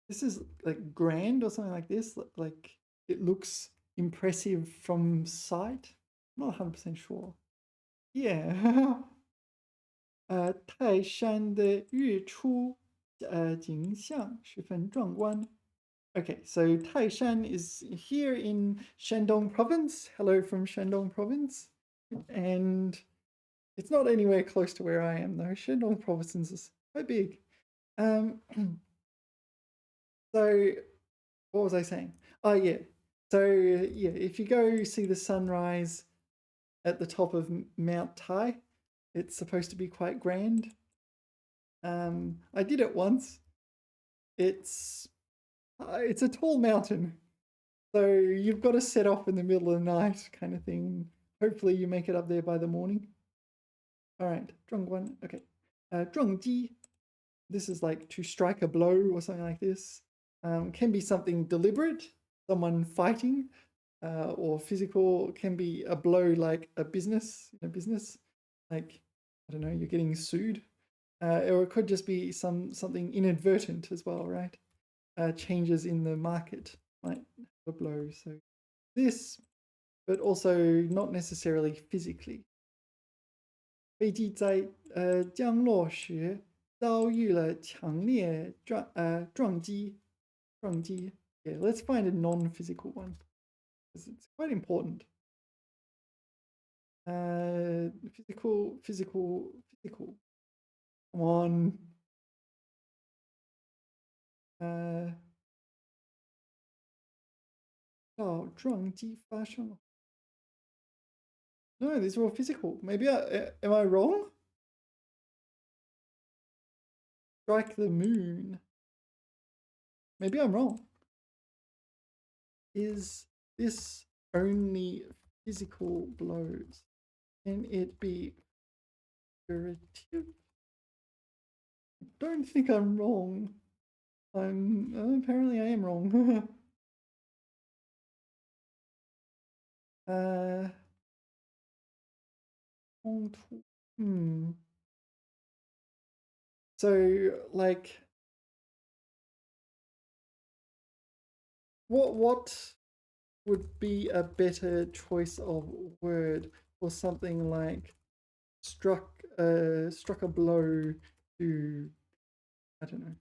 This is like grand or something like this. Like it looks impressive from sight. I'm not 100% sure. Yeah. 泰山的日出景象十分壮观. Okay, so Taishan is here in Shandong province. Hello from Shandong province. And it's not anywhere close to where I am though. Shandong province is quite big. So what was I saying? Oh yeah. So yeah, if you go see the sunrise at the top of Mount Tai, it's supposed to be quite grand. I did it once. It's a tall mountain. So you've got to set off in the middle of the night kind of thing. Hopefully you make it up there by the morning. All right, 壮观. Okay. 撞击. This is like to strike a blow or something like this. Can be something deliberate, someone fighting, or physical. Can be a blow like a business, like, I don't know, you're getting sued. Or it could just be something inadvertent as well, right? Changes in the market might have a blow. So this, but also not necessarily physically. 飞机在降落时遭遇了强烈撞击。Yeah, let's find a non-physical one because it's quite important. Physical. Come on. Oh, 撞击发生了. No, these are all physical. Maybe am I wrong? Strike the moon. Maybe I'm wrong. Is this only physical blows? Can it be figurative? I don't think I'm wrong. Apparently I am wrong. So like what would be a better choice of word for something like struck a blow to, I don't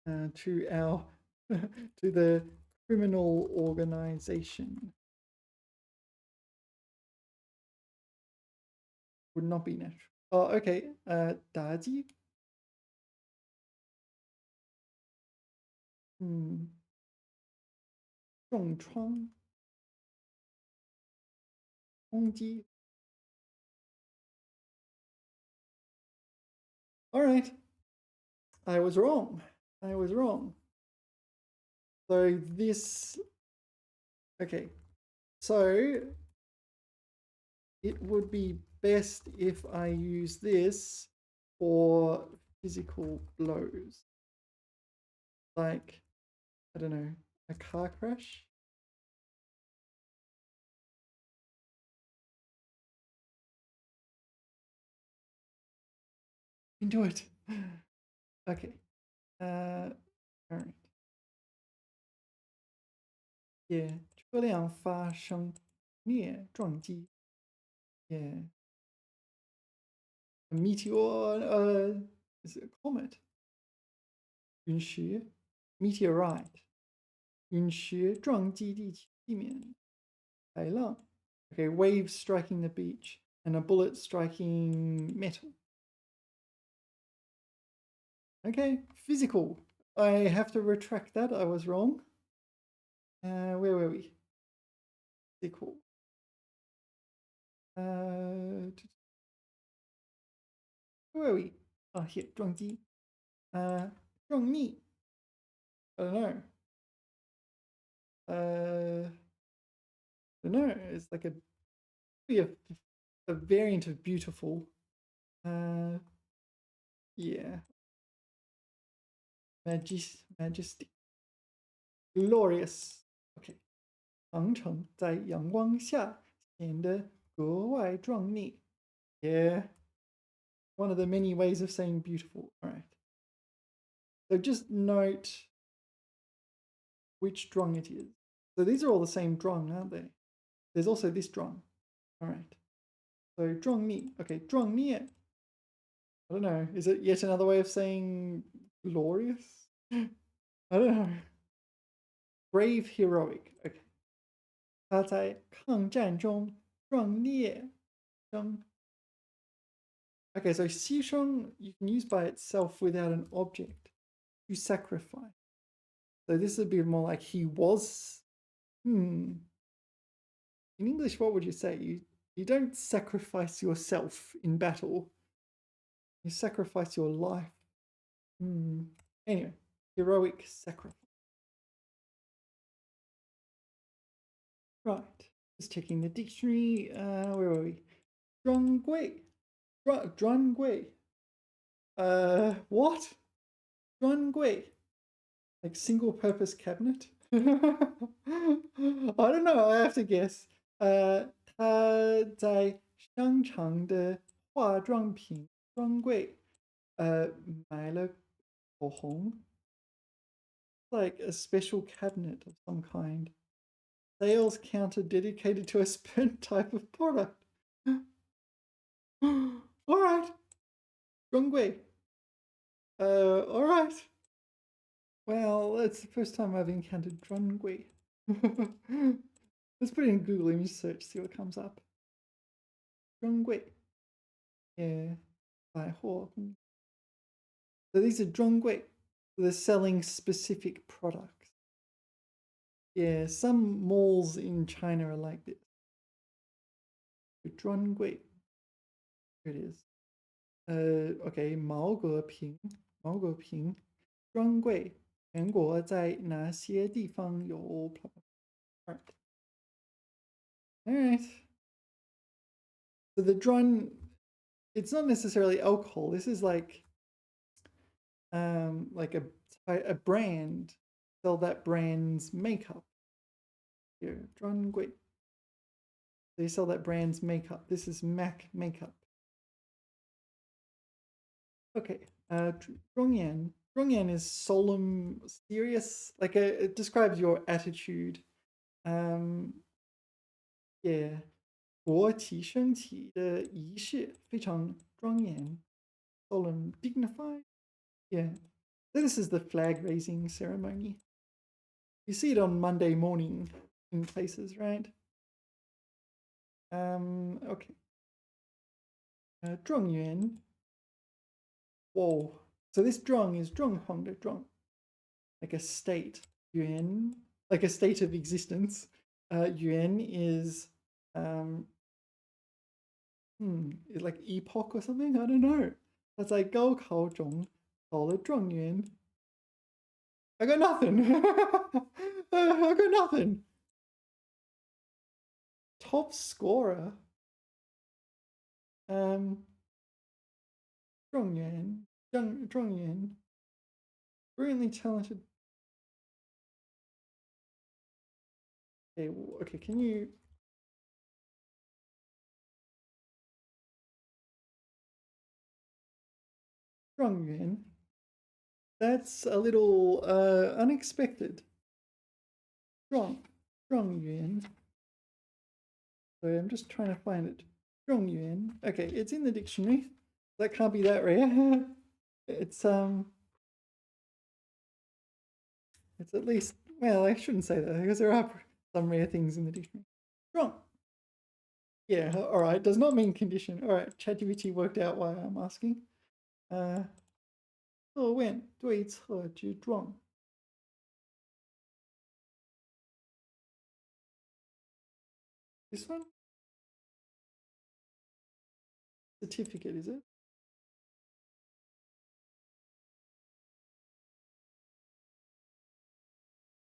know, to our to the criminal organization? Would not be natural. Oh, okay. 打击. 重创. 攻击. All right. I was wrong. I was wrong. So this, okay. So it would be best if I use this for physical blows. Like, I don't know, a car crash. You can do it. Okay. All right. 也车辆发生灭撞击。Yeah. A meteor, is it a comet? 陨石 meteorite. 陨石撞击地面。海浪 Okay, waves striking the beach and a bullet striking metal. Okay, physical. I have to retract that. I was wrong. Where were we? Physical. Where were we? Oh, here, 撞击. 撞逆. I don't know. I don't know. It's like a variant of beautiful. Yeah. Majestic. Glorious. Okay. 长城在阳光下显得格外壮丽. Yeah. One of the many ways of saying beautiful. All right. So just note which drong it is. So these are all the same drong, aren't they? There's also this drong. All right. So 壮丽. Okay, 壮丽. I don't know. Is it yet another way of saying glorious? I don't know. Brave, heroic. Okay. 他在抗战中壮烈生. Okay, so 牺牲 you can use by itself without an object. You sacrifice. So this would be more like he was. In English, what would you say? You don't sacrifice yourself in battle. You sacrifice your life. Anyway, heroic sacrifice. Right. Just checking the dictionary. Where are we? 专柜. 专柜. What? 专柜. Like single purpose cabinet? I don't know. I have to guess. 他在商场的化妆品专柜买了口红. Like a special cabinet of some kind. Sales counter dedicated to a certain type of product. All right. 专柜. All right. Well, that's the first time I've encountered 专柜. Let's put it in Google image search, see what comes up. 专柜. Yeah. 百货公. So these are 专柜. They're selling specific products. Yeah, some malls in China are like this. 专柜. Here it is. Okay, 毛戈平. 专柜. 全国在哪些地方有? All right. So the drun, it's not necessarily alcohol. This is like a brand. Sell that brand's makeup. Here, drun gui. They sell that brand's makeup. This is MAC makeup. Okay. 庄严. 庄严 is solemn, serious. Like it describes your attitude. Yeah. 国旗升起的仪式非常庄严, solemn, dignified. Yeah. So this is the flag raising ceremony. You see it on Monday morning in places, right? Okay. 状元. Whoa. So this zhuang is 状况的状, like a state. Yuan, like a state of existence. Yuan is like epoch or something. I don't know. 他在高考中考了状元。I got nothing. I got nothing. Top scorer. 状元 brilliantly talented. Okay, can you 状元 that's a little unexpected. 状元 sorry, I'm just trying to find it. 状元 okay, it's in the dictionary. That can't be that rare. It's at least, well, I shouldn't say that because there are some rare things in the dictionary. Wrong. Yeah, all right. Does not mean condition. All right. ChatGPT worked out why I'm asking. 测问对策之状. This one? Certificate, is it?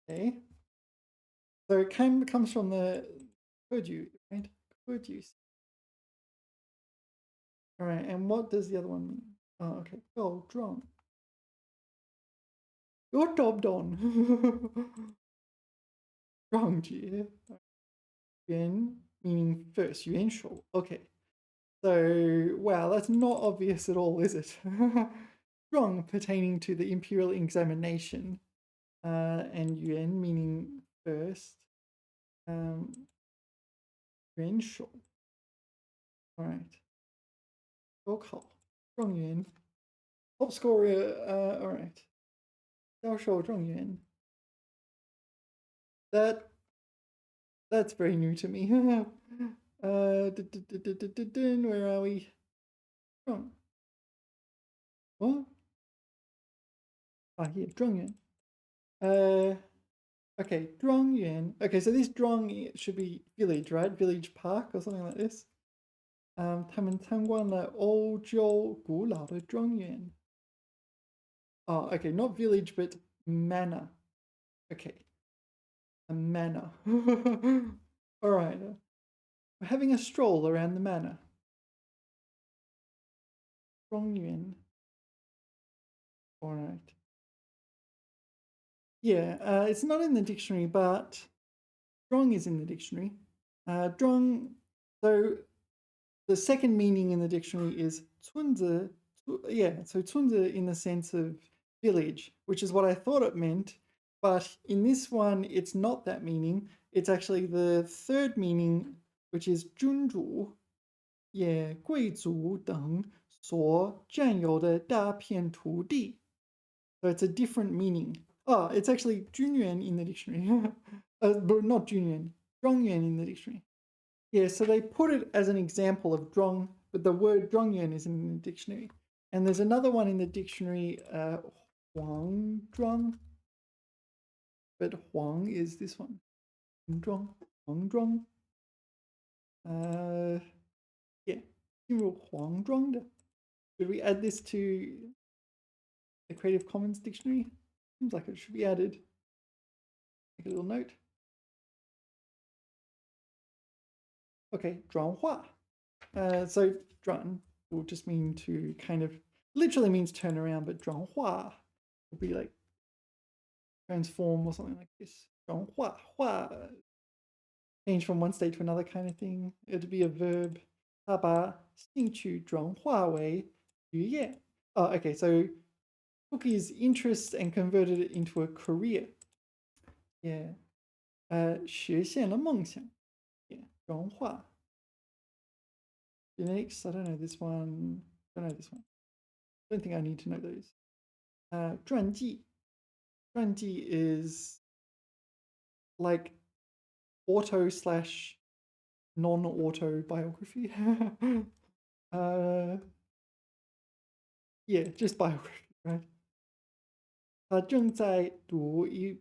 Okay. So it comes from the could you, right? Could you? All right. And what does the other one mean? Oh, okay. Oh, drunk. Your job done. Drunk, yeah. Yuan meaning first. Yuan shou. Okay. So, wow, that's not obvious at all, is it? Wrong pertaining to the imperial examination, and yuan meaning first. Yuan shou. All right. 高考状元 top scorer. All right. 教授状元 that's very new to me. Where are we? What? Here, 状元. Okay, 庄园. Okay, so this 庄 should be village, right? Village park or something like this. 他们参观了欧洲古老的庄园. Oh, okay, not village, but manor. Okay, a manor. All right, we're having a stroll around the manor. 庄园. All right. Yeah, it's not in the dictionary, but strong is in the dictionary. Zhong, so the second meaning in the dictionary is 村子, yeah, so 村子 in the sense of village, which is what I thought it meant. But in this one, it's not that meaning. It's actually the third meaning, which is 君主, yeah, 贵族等所占有的大片土地. So it's a different meaning. Oh, it's actually 君元 in the dictionary. But not 君元, 庄元 in the dictionary. Yeah, so they put it as an example of zhong, but the word zhongyuan is in the dictionary. And there's another one in the dictionary, huang zhuang, but huang is this one. Zhuang, huang zhuang. Yeah, 进入黄庄的. Should we add this to the Creative Commons dictionary? Seems like it should be added. Make a little note. Okay, 转化. So 转 will just mean to kind of, literally means turn around, but 转化 will be like transform or something like this. 转化, 化, change from one state to another kind of thing. It'd be a verb. 他把兴趣转化为职业. Oh, okay, so took his interests and converted it into a career. Yeah. 实现了梦想. Yeah. 转化. Next, I don't know this one. Don't know this one. Don't think I need to know those. 传记. 传记 is like auto slash non-auto biography. Yeah, just biography, right? 他正在读一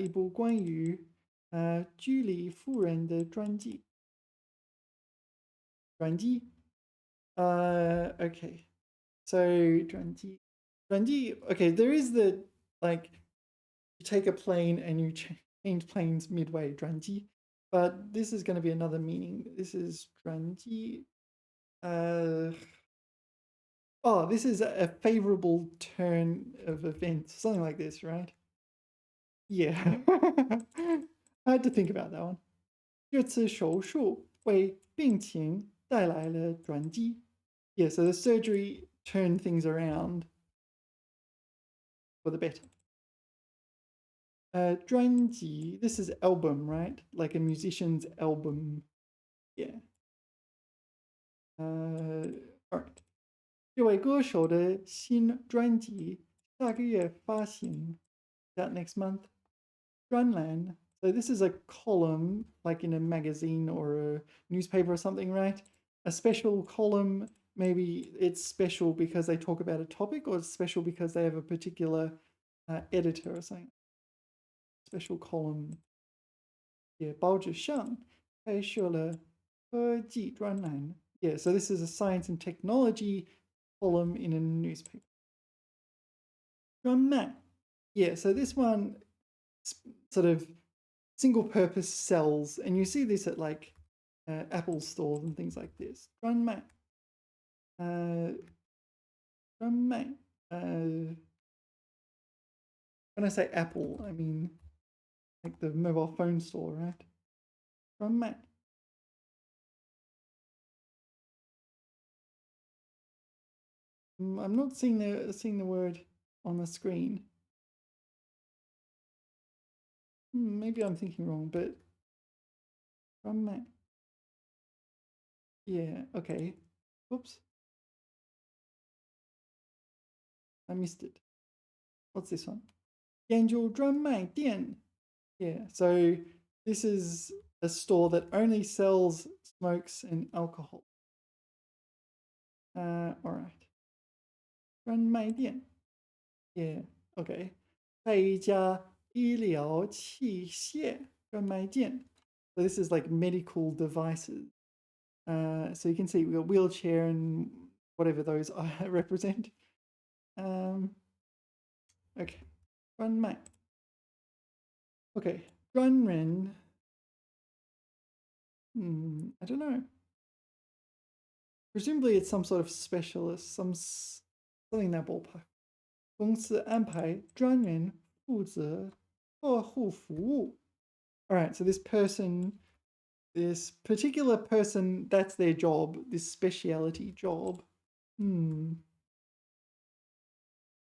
部关于居里夫人的传记. 传记. Okay. So 转机, okay, there is the, like, you take a plane and you change planes midway, 转机, but this is going to be another meaning. This is 转机, oh, this is a favorable turn of events, something like this, right? Yeah. I had to think about that one. 这次手术为病情带来了转机. Yeah, so the surgery turned things around for the better. 专辑, this is album, right? Like a musician's album. Yeah. All right. 这位歌手的新专辑下个月发行. That next month. 专栏. So this is a column, like in a magazine or a newspaper or something, right? A special column, maybe it's special because they talk about a topic, or it's special because they have a particular editor or something. Special column. Yeah, 报纸上开设了科技专栏. Yeah, so this is a science and technology column in a newspaper. 专卖. Yeah, so this one sort of single purpose cells, and you see this at like Apple stores and things like this. 专卖. 专卖. When I say Apple, I mean like the mobile phone store, right? 专卖. I'm not seeing the word on the screen. Maybe I'm thinking wrong, but 专卖. Yeah, okay. Oops. I missed it. What's this one? 研究专卖店. Yeah, so this is a store that only sells smokes and alcohol. All right. 专卖店. Yeah, okay. 在一家医疗器械专卖店. So this is like medical devices. So you can see we got wheelchair and whatever those represent. Okay. 专卖. Okay. 专人. I don't know. Presumably it's some sort of specialist, something in that ballpark. 公司安排专人负责客户服务. All right, so this particular person, that's their job, this specialty job.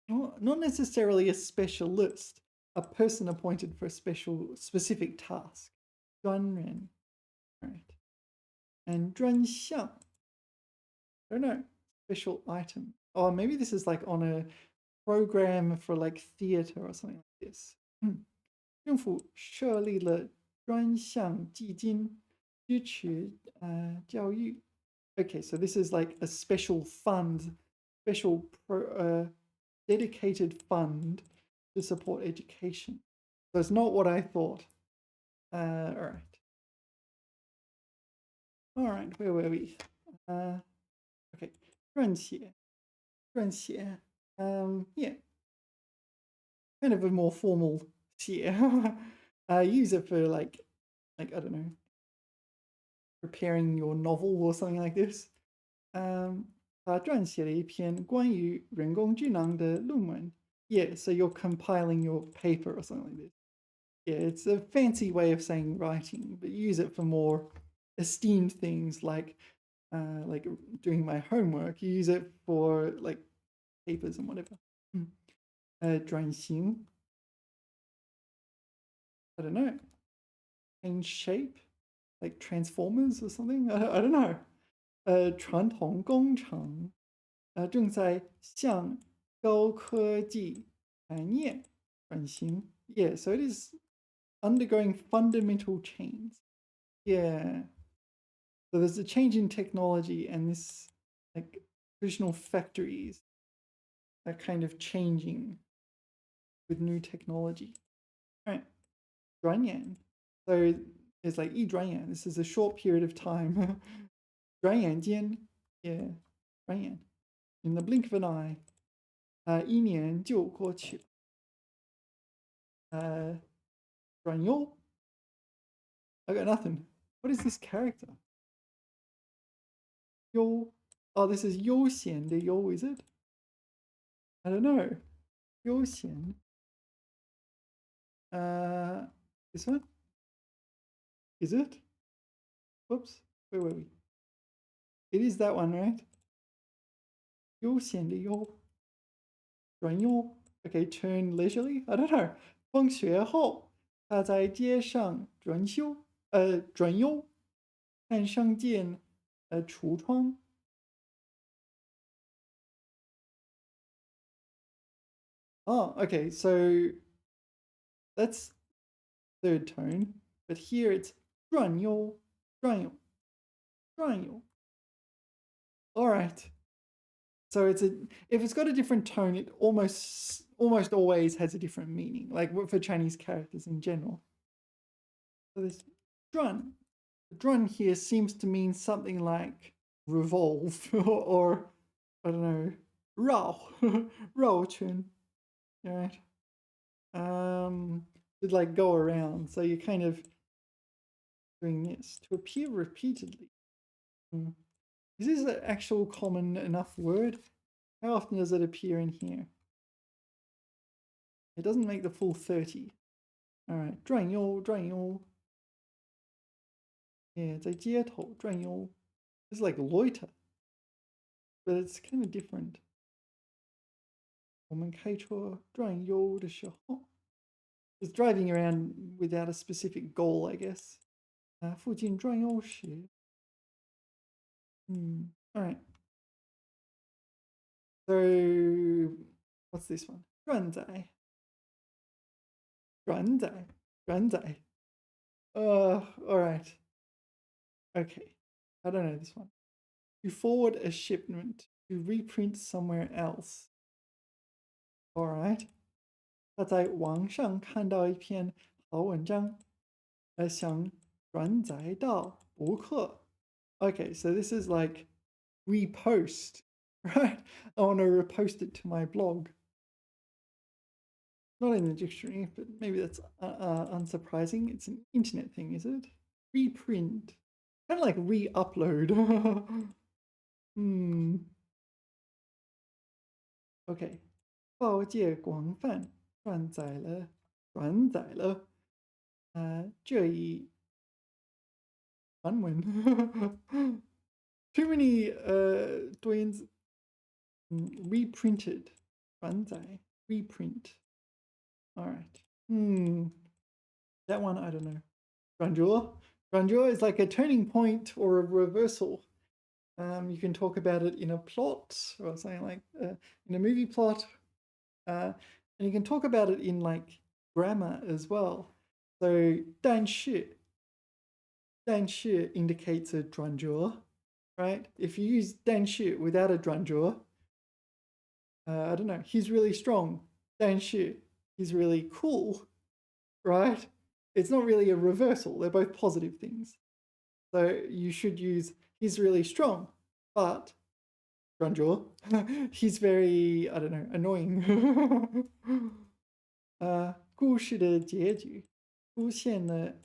Not necessarily a specialist, a person appointed for a specific task. 专人. All right. And 专项. I don't know. Special item. Oh, maybe this is like on a program for like theater or something like this. 政府设立了专项基金支持教育. Okay, so this is like a special fund, dedicated fund to support education. So it's not what I thought. All right. All right, where were we? Okay, 撰写. Yeah, kind of a more formal 写. Use it for like I don't know, preparing your novel or something like this. 他撰写了一篇关于人工智能的论文. Yeah, so you're compiling your paper or something like this. Yeah, it's a fancy way of saying writing, but use it for more esteemed things like doing my homework. You use it for like papers and whatever. 转型. I don't know. Change shape, like Transformers or something. I don't know. 传统工厂正在向高科技产业转型. Yeah, so it is undergoing fundamental change. Yeah. So there's a change in technology, and this like traditional factories are kind of changing with new technology. All right. 转眼. So it's like 一转眼. This is a short period of time. 转眼间. Yeah. 转眼. in the blink of an eye. 一年就过去了。转悠 I got nothing. What is this character? 悠 Oh, this is 悠闲的悠, is it? I don't know. 悠闲 This one? Is it? Whoops. Where were we? It is that one, right? 悠闲的悠转悠 Okay, turn leisurely? I don't know. 放学后他在街上转悠看上见橱窗 Oh, okay, so that's third tone, but here it's 转悠转悠转悠 All right. So if it's got a different tone, it almost always has a different meaning, like for Chinese characters in general. So this 转 here seems to mean something like revolve or I don't know, 绕绕圈, right? To like go around. So you're kind of doing this to appear repeatedly. Is this an actual common enough word? How often does it appear in here? It doesn't make the full 30. All right, 转悠转悠 Yeah, 在街头转悠 It's like loiter, but it's kind of different. 我们开车转悠的时候 It's driving around without a specific goal, I guess. 附近转悠时 All right. So what's this one? 转载 转载 转载 all right. Okay. I don't know this one. To forward a shipment to reprint somewhere else. All right. 他在网上看到一篇好文章，想转载到博客。Okay, so this is like repost, right? I want to repost it to my blog. Not in the dictionary, but maybe that's unsurprising. It's an internet thing, is it? Reprint. Kind of like re-upload. Okay. 报界广泛转载了这一传闻 Too many 多音字 reprinted 转载 reprint All right. That one, I don't know. 转折 is like a turning point or a reversal. You can talk about it in a plot or something like in a movie plot. And you can talk about it in like grammar as well. So 但是 indicates a 转折, right? If you use 但是 without a 转折, I don't know, he's really strong. 但是 he's really cool, right? It's not really a reversal. They're both positive things. So you should use he's really strong, but 转折 he's very, I don't know, annoying. 故事的结局出现了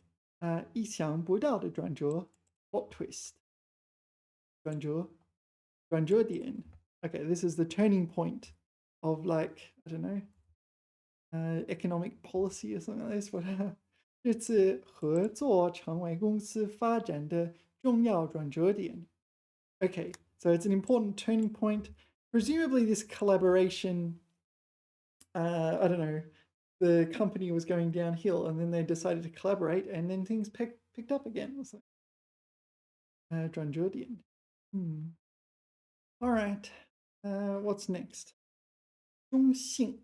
意想不到的转折 plot twist 转折点 Okay, this is the turning point of like, I don't know, economic policy or something like this. Whatever. 这次合作成为公司发展的重要转折点 Okay, so it's an important turning point. Presumably this collaboration, I don't know, the company was going downhill and then they decided to collaborate and then things picked up again. So, 转折点 All right, what's next? 中性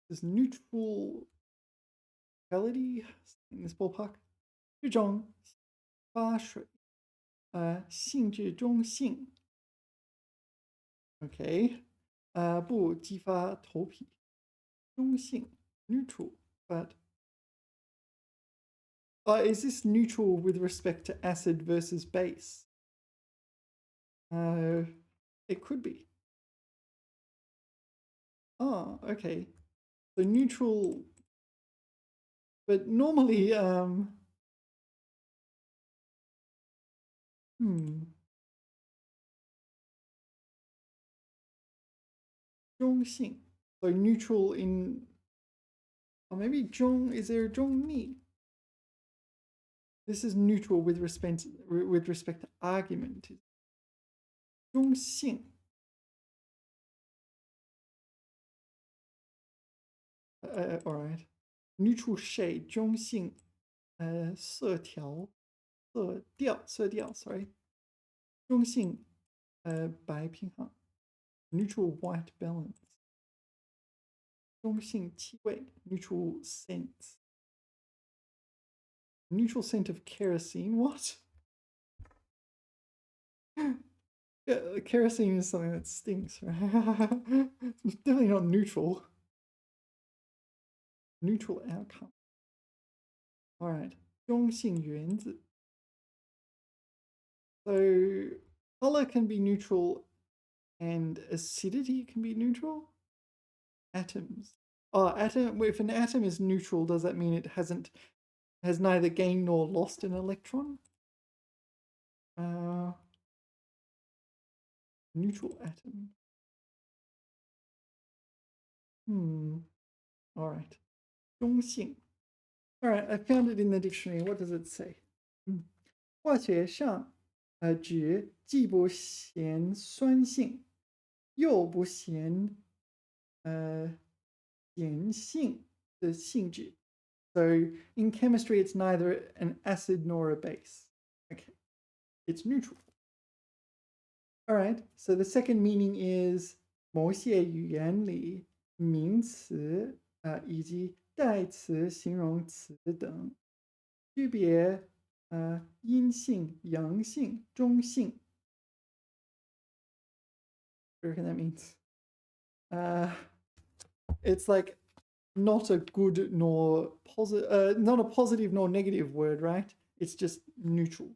is neutral quality in this ballpark. 这种发水性质中性 Okay, 不激发头皮中性 neutral, but is this neutral with respect to acid versus base? It could be. Oh, okay. So neutral, but normally, hmm, 中性. So neutral in, or maybe 中, is there a 中立? This is neutral with respect to argument. 中性. All right. Neutral shade, 中性, 色调, 色调, sorry. 中性, 白平衡. Neutral white balance. 中性气味, neutral scent. Neutral scent of kerosene, what? Yeah, kerosene is something that stinks, right? It's definitely not neutral. Neutral outcome. All right. 中性原子. So color can be neutral and acidity can be neutral. Atoms. Oh, atom. If an atom is neutral, does that mean it has neither gained nor lost an electron? Neutral atom. All right. 中性. All right, I found it in the dictionary. What does it say? 化学上，指既不显酸性，又不显碱性的性质. So in chemistry, it's neither an acid nor a base. Okay, it's neutral. All right, so the second meaning is 某些语言里名词以及代词、形容词等区别阴性、阳性、中性. What do you reckon that means? It's like not a good nor positive, not a positive nor negative word, right? It's just neutral.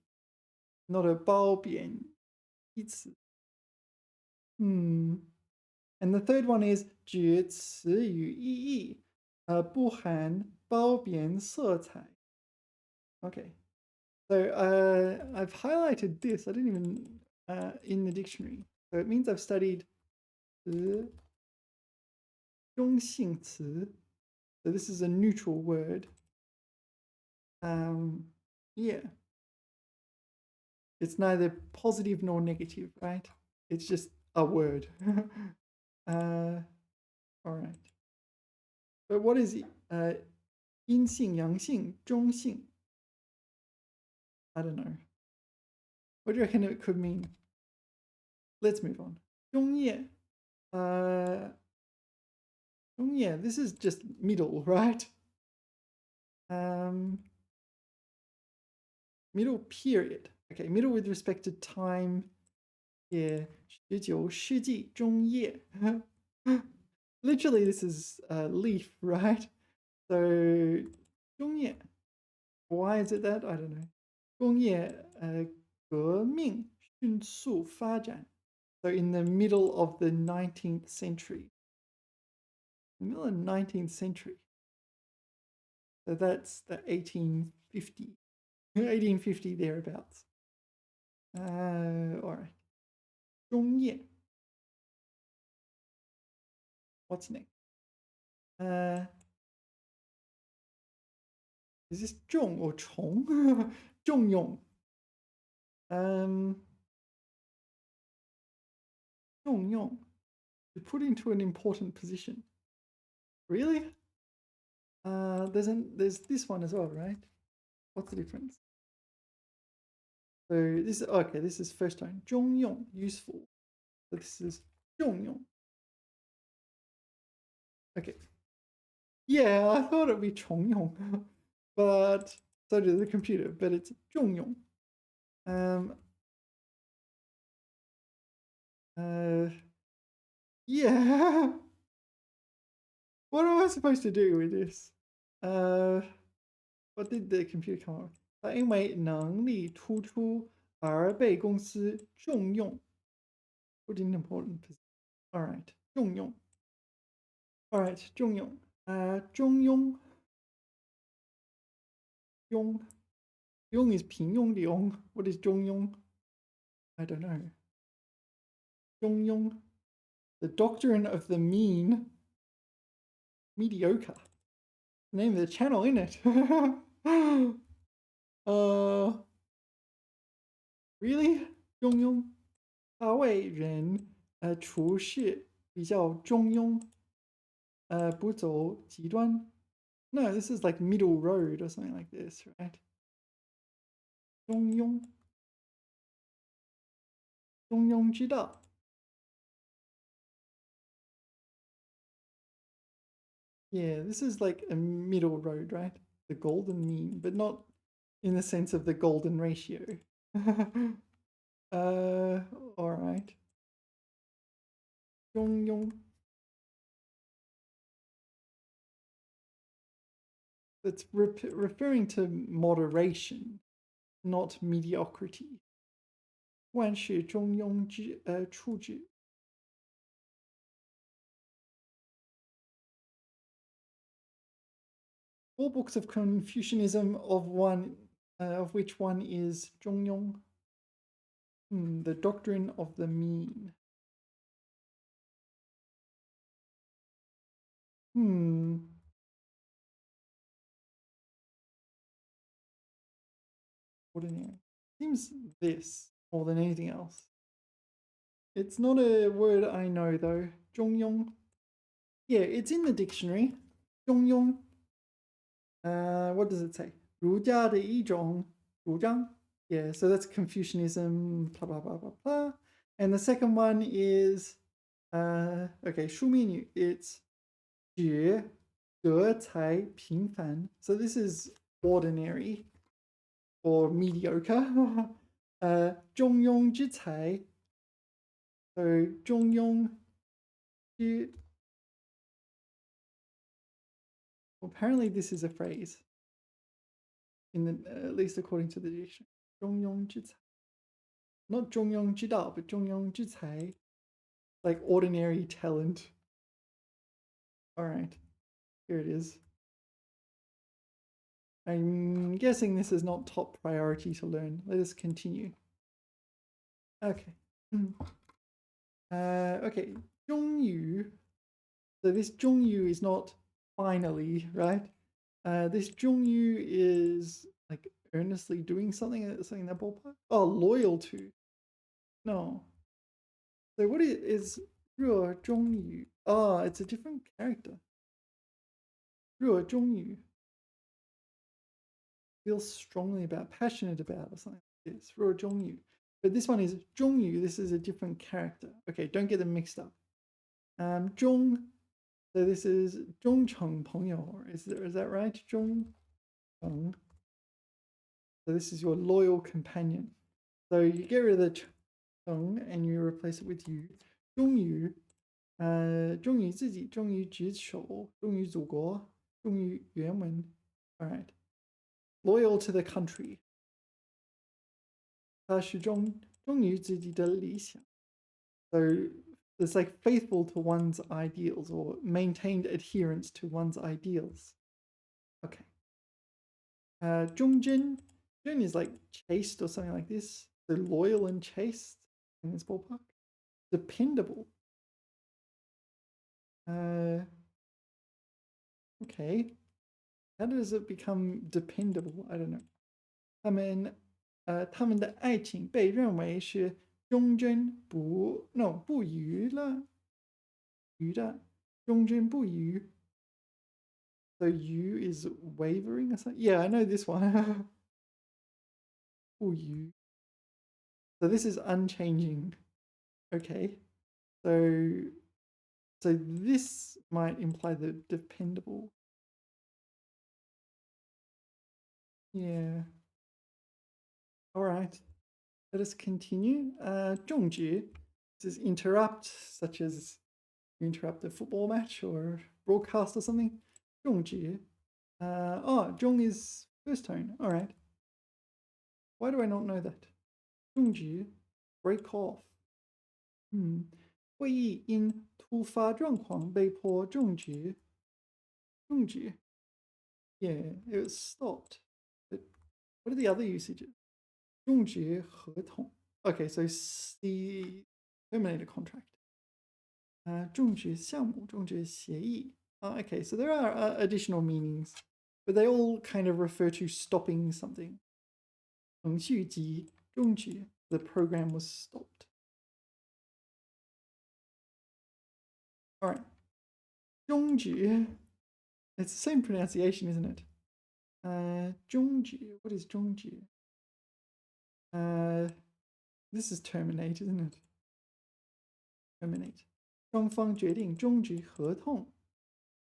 Not a 褒贬义词. And the third one is 指词语意义不含褒贬色彩. Okay. So I've highlighted this. I didn't even in the dictionary. So it means I've studied 中性词. So this is a neutral word. Yeah. It's neither positive nor negative, right? It's just a word. All right. But what is 阴性、阳性、中性? I don't know. What do you reckon it could mean? Let's move on. 中叶. 中叶, this is just middle, right? Middle period. Okay, middle with respect to time. Yeah, 19世纪中叶. Literally, this is leaf, right? So, 中叶. Why is it that? I don't know. 工业革命迅速发展. So in the middle of the 19th century. The middle of the 19th century. So that's the 1850. 1850 thereabouts. All right. 中叶. What's next? Is this 重 or 重? 重用. 重用. To put into an important position. Really? There's this one as well, right? What's the difference? So this is okay. This is first tone. 中用, useful. So this is 重用. Okay. Yeah, I thought it'd be 重用, but so did the computer. But it's 重用. Yeah. What am I supposed to do with this? What did the computer come up with? 因为能力突出而被公司重用. Put in important position. All right. 重用. All right, 中庸. 中庸. Yong. Yong is 平庸的 yong. What is 中庸? I don't know. 中庸. The doctrine of the mean. Mediocre. Name of the channel, isn't it? Really? 中庸. 他为人处事比较中庸，不走极端。No, this is like middle road or something like this, right? 中庸，中庸之道。Yeah, this is like a middle road, right? The golden mean, but not in the sense of the golden ratio. All right. 中庸. That's referring to moderation, not mediocrity. 万事中庸之处之. All books of Confucianism of which one is 中庸. The doctrine of the mean. Ordinary. Seems this more than anything else. It's not a word I know though. 中庸. Yeah, it's in the dictionary. 中庸. What does it say? 儒家的一种主张. Yeah, so that's Confucianism, blah, blah, blah, blah, blah. And the second one is, okay, 书面语, it's 觉德才平凡. So this is ordinary or mediocre. 中庸之才. So 中庸之. Apparently this is a phrase. In the, at least according to the dictionary. 中庸之才. Not 中庸之道, but 中庸之才. Like ordinary talent. All right, here it is. I'm guessing this is not top priority to learn. Let us continue. Okay. Okay, 终于. So this 终于 is not finally, right? This 终于 is like earnestly doing something in that ballpark. Oh, loyal to. No. So what is 热衷于? Oh, it's a different character. 热衷于. Feels strongly about, passionate about, or something like this. 热衷于. But this one is 终于. This is a different character. Okay, don't get them mixed up. 忠. So this is 忠诚朋友. Is that right? 忠诚. So this is your loyal companion. So you get rid of the 诚 and you replace it with 于. 忠于. 忠于自己, 忠于职守, 忠于祖国, 忠于原文. All right. Loyal to the country. 他始终忠于自己的理想. So it's like faithful to one's ideals or maintained adherence to one's ideals. Okay. 忠贞. Jun is like chaste or something like this. So loyal and chaste in this ballpark. Dependable. Okay. How does it become dependable? I don't know. 他们的爱情被认为是忠贞不渝了，渝的，忠贞不渝。So 渝 is wavering or something. Yeah, I know this one. 不渝. So this is unchanging. Okay. So this might imply the dependable. Yeah. All right. Let us continue. 终止. This is interrupt, such as you interrupt a football match or broadcast or something. 终止. Zhong is first tone. All right. Why do I not know that? 终止. Break off. 会议因突发状况被迫终止。终止 Yeah, it was stopped. But what are the other usages? 终止合同 Okay, so the terminate a contract. 终止项目终止协议 Okay, so there are additional meanings, but they all kind of refer to stopping something. 程序及终止 The program was stopped. All right. 终止 It's the same pronunciation, isn't it? 终止 What is 终止 This is terminate, isn't it? Terminate. 双方决定终止合同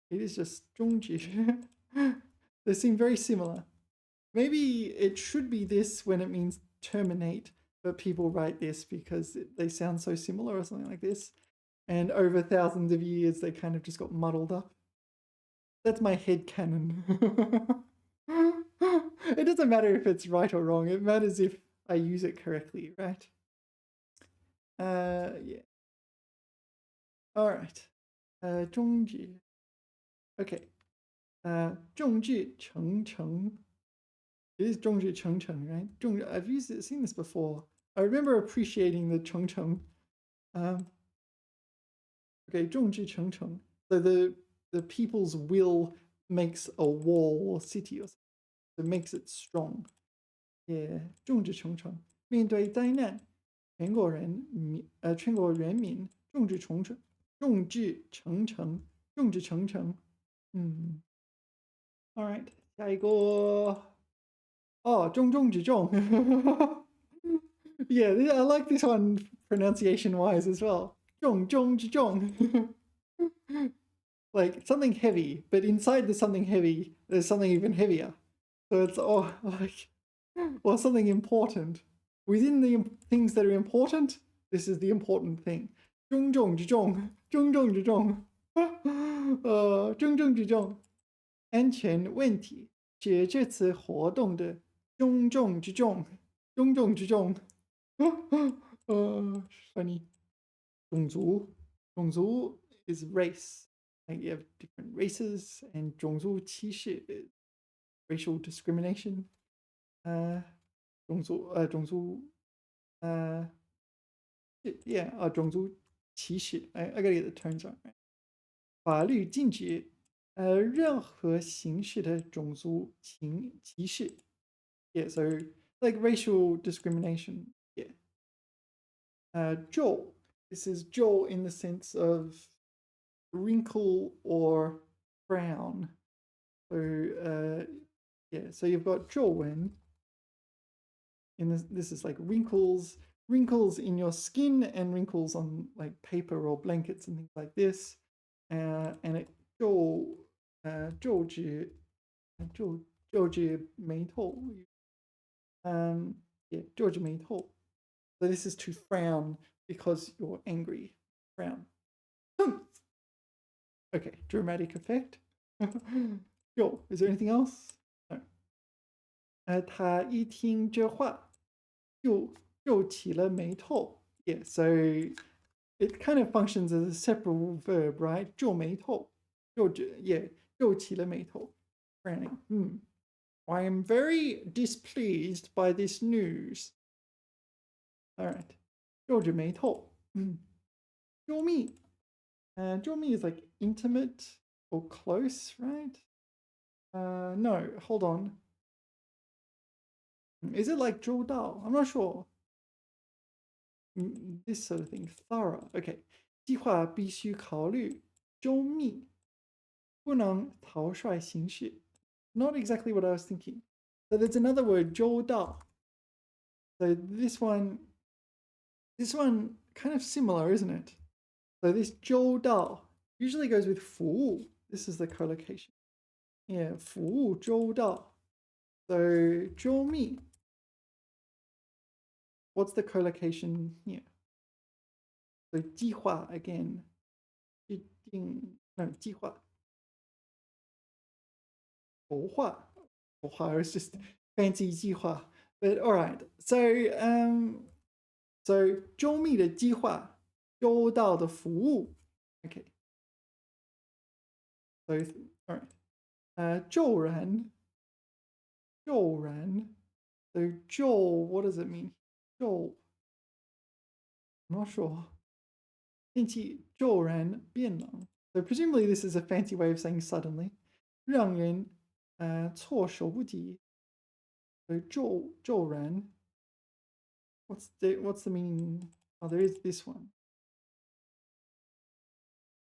It is just 终止 They seem very similar. Maybe it should be this when it means terminate, but people write this because they sound so similar or something like this. And over thousands of years, they kind of just got muddled up. That's my head canon. It doesn't matter if it's right or wrong. It matters if I use it correctly, right? Yeah. All right. 终止 Okay. 众志成城 It is 众志成城, right? I've seen this before. I remember appreciating the 成城. Okay, 众志成城. So the people's will makes a wall or city or something. It makes it strong. Yeah, 众志成城. 面对灾难，全国人民众志成城，众志成城，众志成城。All right, 下一个。Oh, 重中之重. Yeah, I like this one pronunciation wise as well. 重中之重. Like something heavy, but inside the something heavy, there's something even heavier. So it's or something important. Within the things that are important, this is the important thing. 中中之重，中中之重，中中之重，安全问题是这次活动的中重之重，中重之重。Funny. 种族 is race. Like you have different races, and 种族歧视 is racial discrimination. 种族 yeah, 种族歧视 I gotta get the terms right. 法律禁止任何形式的种族歧视 Yeah, so like racial discrimination. Yeah. Zhou. This is zhou in the sense of wrinkle or frown. So yeah, so you've got 皱纹. This is like wrinkles in your skin and wrinkles on like paper or blankets and things like this. And it 皱痣眉头. Yeah, 皱痣眉头. So this is to frown because you're angry. Frown. Okay, dramatic effect. Yo, is there anything else? No. 他一听这话，就皱起了眉头. Yeah, so it kind of functions as a separate verb, right? 皱眉头. Yeah, 皱起了眉头. Frowning. I am very displeased by this news. All right. 皱着眉头. 救命. 救命 is like intimate or close, right? No, hold on. Is it like 周到? I'm not sure. This sort of thing. Thorough. Okay. 计划必须考虑周密，不能草率行事. Not exactly what I was thinking. So there's another word, 周到. So this one kind of similar, isn't it? So this 周到 usually goes with 服务. This is the collocation. Yeah, 服务周到. So 周密. What's the collocation here? So 计划 again. 计划. 筹划 is just fancy 计划. But all right. So 周密的计划周到的服务. Okay. So, all right. 骤然. So, 骤, what does it mean? 骤, I'm not sure. 天气骤然变冷. So presumably this is a fancy way of saying suddenly. 让人措手不及. So 骤然. What's the meaning? Oh, there is this one.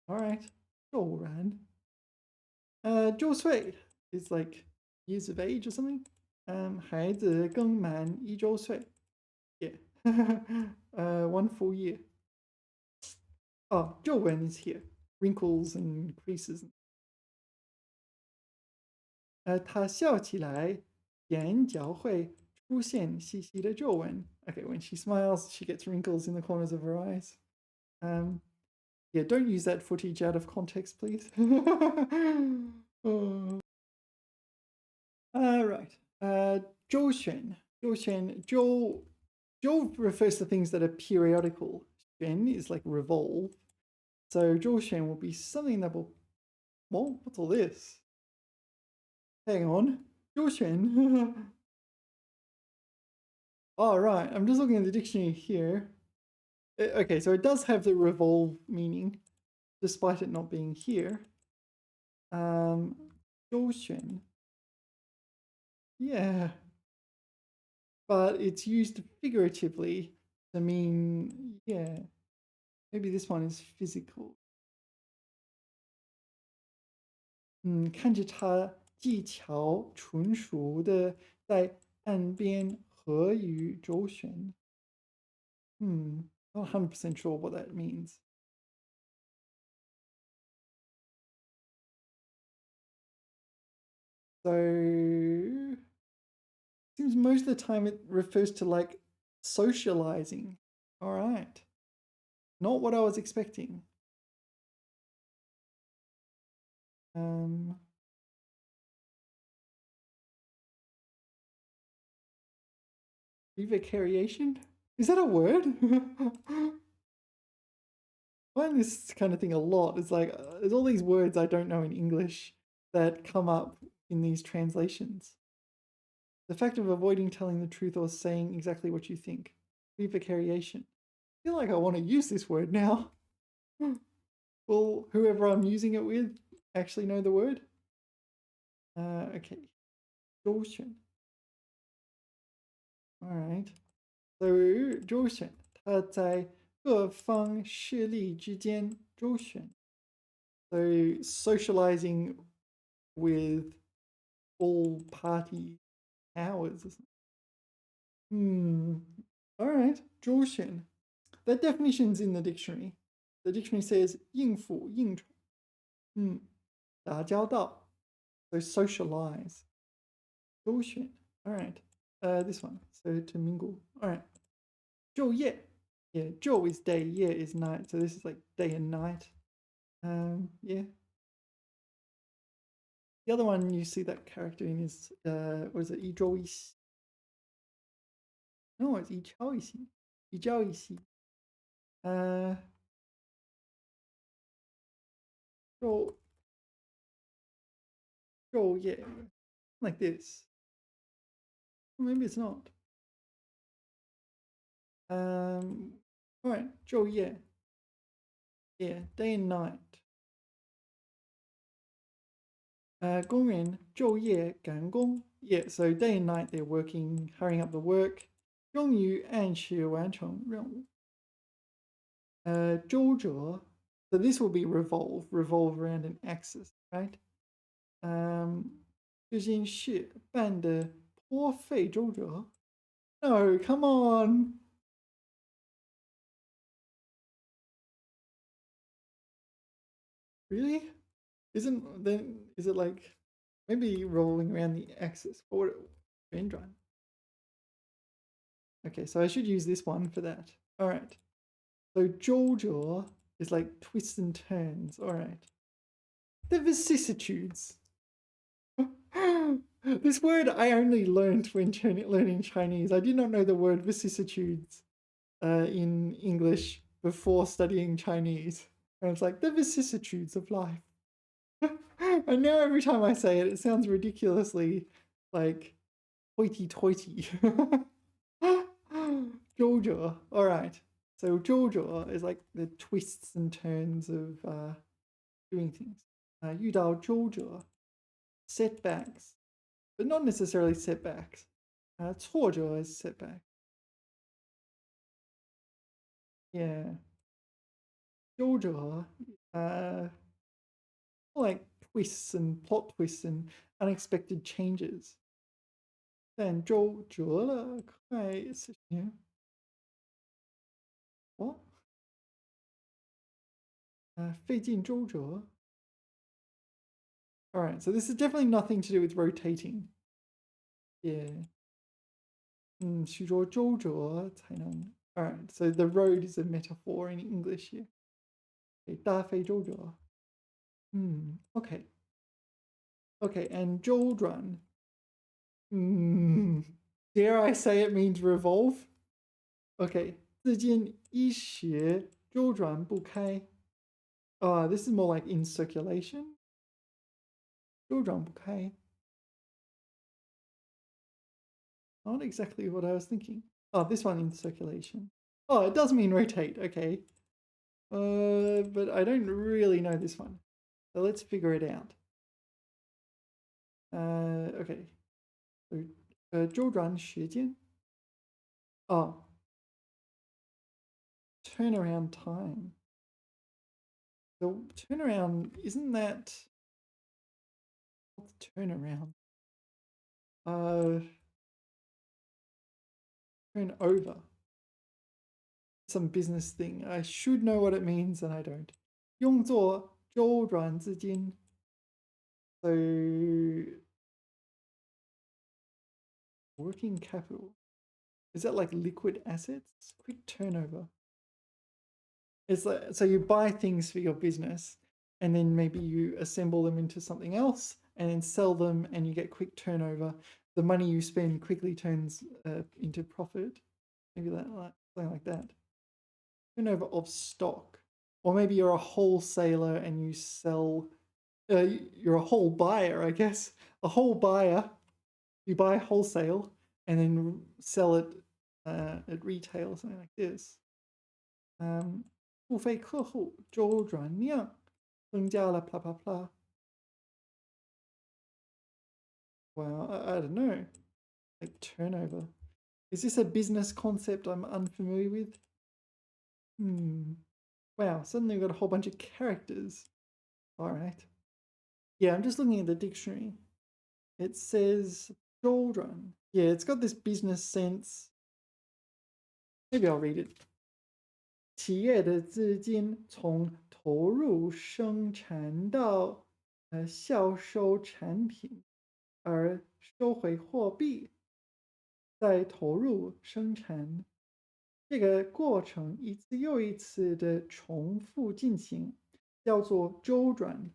All right. 骤然. 周岁 is like years of age or something. 孩子更满1周岁. Yeah. 1 full year. Oh, 皱纹 is here. Wrinkles and creases. 他笑起来，眼角会出现细细的皱纹. Okay, when she smiles, she gets wrinkles in the corners of her eyes. Yeah, don't use that footage out of context, please. Oh. Right. 周旋. 周refers to things that are periodical. 旋 is like revolve. So 周旋 will be something that will... Well, what's all this? Hang on. 周旋. All right, I'm just looking at the dictionary here. Okay, so it does have the revolve meaning, despite it not being here. 周旋. Yeah. But it's used figuratively to mean, yeah, maybe this one is physical. 看着他技巧纯熟的在岸边和鱼周旋. Not 100% sure what that means. So, seems most of the time it refers to like socializing. All right. Not what I was expecting. Revocariation? Is that a word? I find this kind of thing a lot. It's like there's all these words I don't know in English that come up in these translations. The fact of avoiding telling the truth or saying exactly what you think. Revocariation. I feel like I want to use this word now. Will whoever I'm using it with actually know the word? Okay. 周旋. Alright. So 周旋, 他在各方势力之间周旋. So socializing with all party powers. Alright. 周旋. That definition's in the dictionary. The dictionary says 应付,应酬. 打交道. So socialize. 周旋. Alright. This one. So to mingle. Alright. 昼夜. Yeah, 昼 is day, 夜 is night. So this is like day and night. Yeah. The other one you see that character in is, what is it? 一朝一夕. No, it's 一朝一夕. 一朝一夕. 昼夜. Like this. Maybe it's not. Alright, 昼夜. Yeah, day and night. 工人昼夜赶工. Yeah, so day and night they're working, hurrying up the work. 终于按时完成任务. 周折. So this will be revolve around an axis, right? 这件事办得颇费周折. No, come on. Really? Is it like maybe rolling around the axis? Or okay, so I should use this one for that. All right. So 周折 is like twists and turns. All right. The vicissitudes. This word I only learned when learning Chinese. I did not know the word vicissitudes in English before studying Chinese. And it's like the vicissitudes of life. And now every time I say it, it sounds ridiculously like hoity-toity. Zhouzhe. All right. So zhouzhe is like the twists and turns of doing things. 遇到周折 setbacks, but not necessarily setbacks. 挫折 is setback. Yeah. 周折 like twists and plot twists and unexpected changes. 但周折了快40年 What? 费尽周折 All right, so this is definitely nothing to do with rotating. Yeah. 许多周折才能 All right, so the road is a metaphor in English here. 大费周折 okay. Okay, and 周转 dare I say it means revolve? Okay, 资金一时周转不开 this is more like in circulation. 周转不开 Not exactly what I was thinking. Oh, this one in circulation. Oh, it does mean rotate. Okay. But I don't really know this one. So let's figure it out. Okay. So, 周转时间 Oh, turnaround time. The turnaround, isn't that... What's turnaround? Turn over. Some business thing. I should know what it means and I don't. 用作周转资金 So, working capital. Is that like liquid assets? Quick turnover. It's like, so you buy things for your business and then maybe you assemble them into something else and then sell them and you get quick turnover. The money you spend quickly turns into profit. Maybe that, something like that. Turnover of stock. Or maybe you're a wholesaler and you sell, you're a whole buyer, I guess. A whole buyer. You buy wholesale and then sell it at retail or something like this. 付费客户周转量增加了 blah blah blah. Well, I don't know. Like turnover. Is this a business concept I'm unfamiliar with? Wow, suddenly we've got a whole bunch of characters. All right. Yeah, I'm just looking at the dictionary. It says 周转. Yeah, it's got this business sense. Maybe I'll read it. 企业的资金从投入生产到销售产品，而收回货币，再投入生产。这个过程一次又一次的重复进行，叫做周转。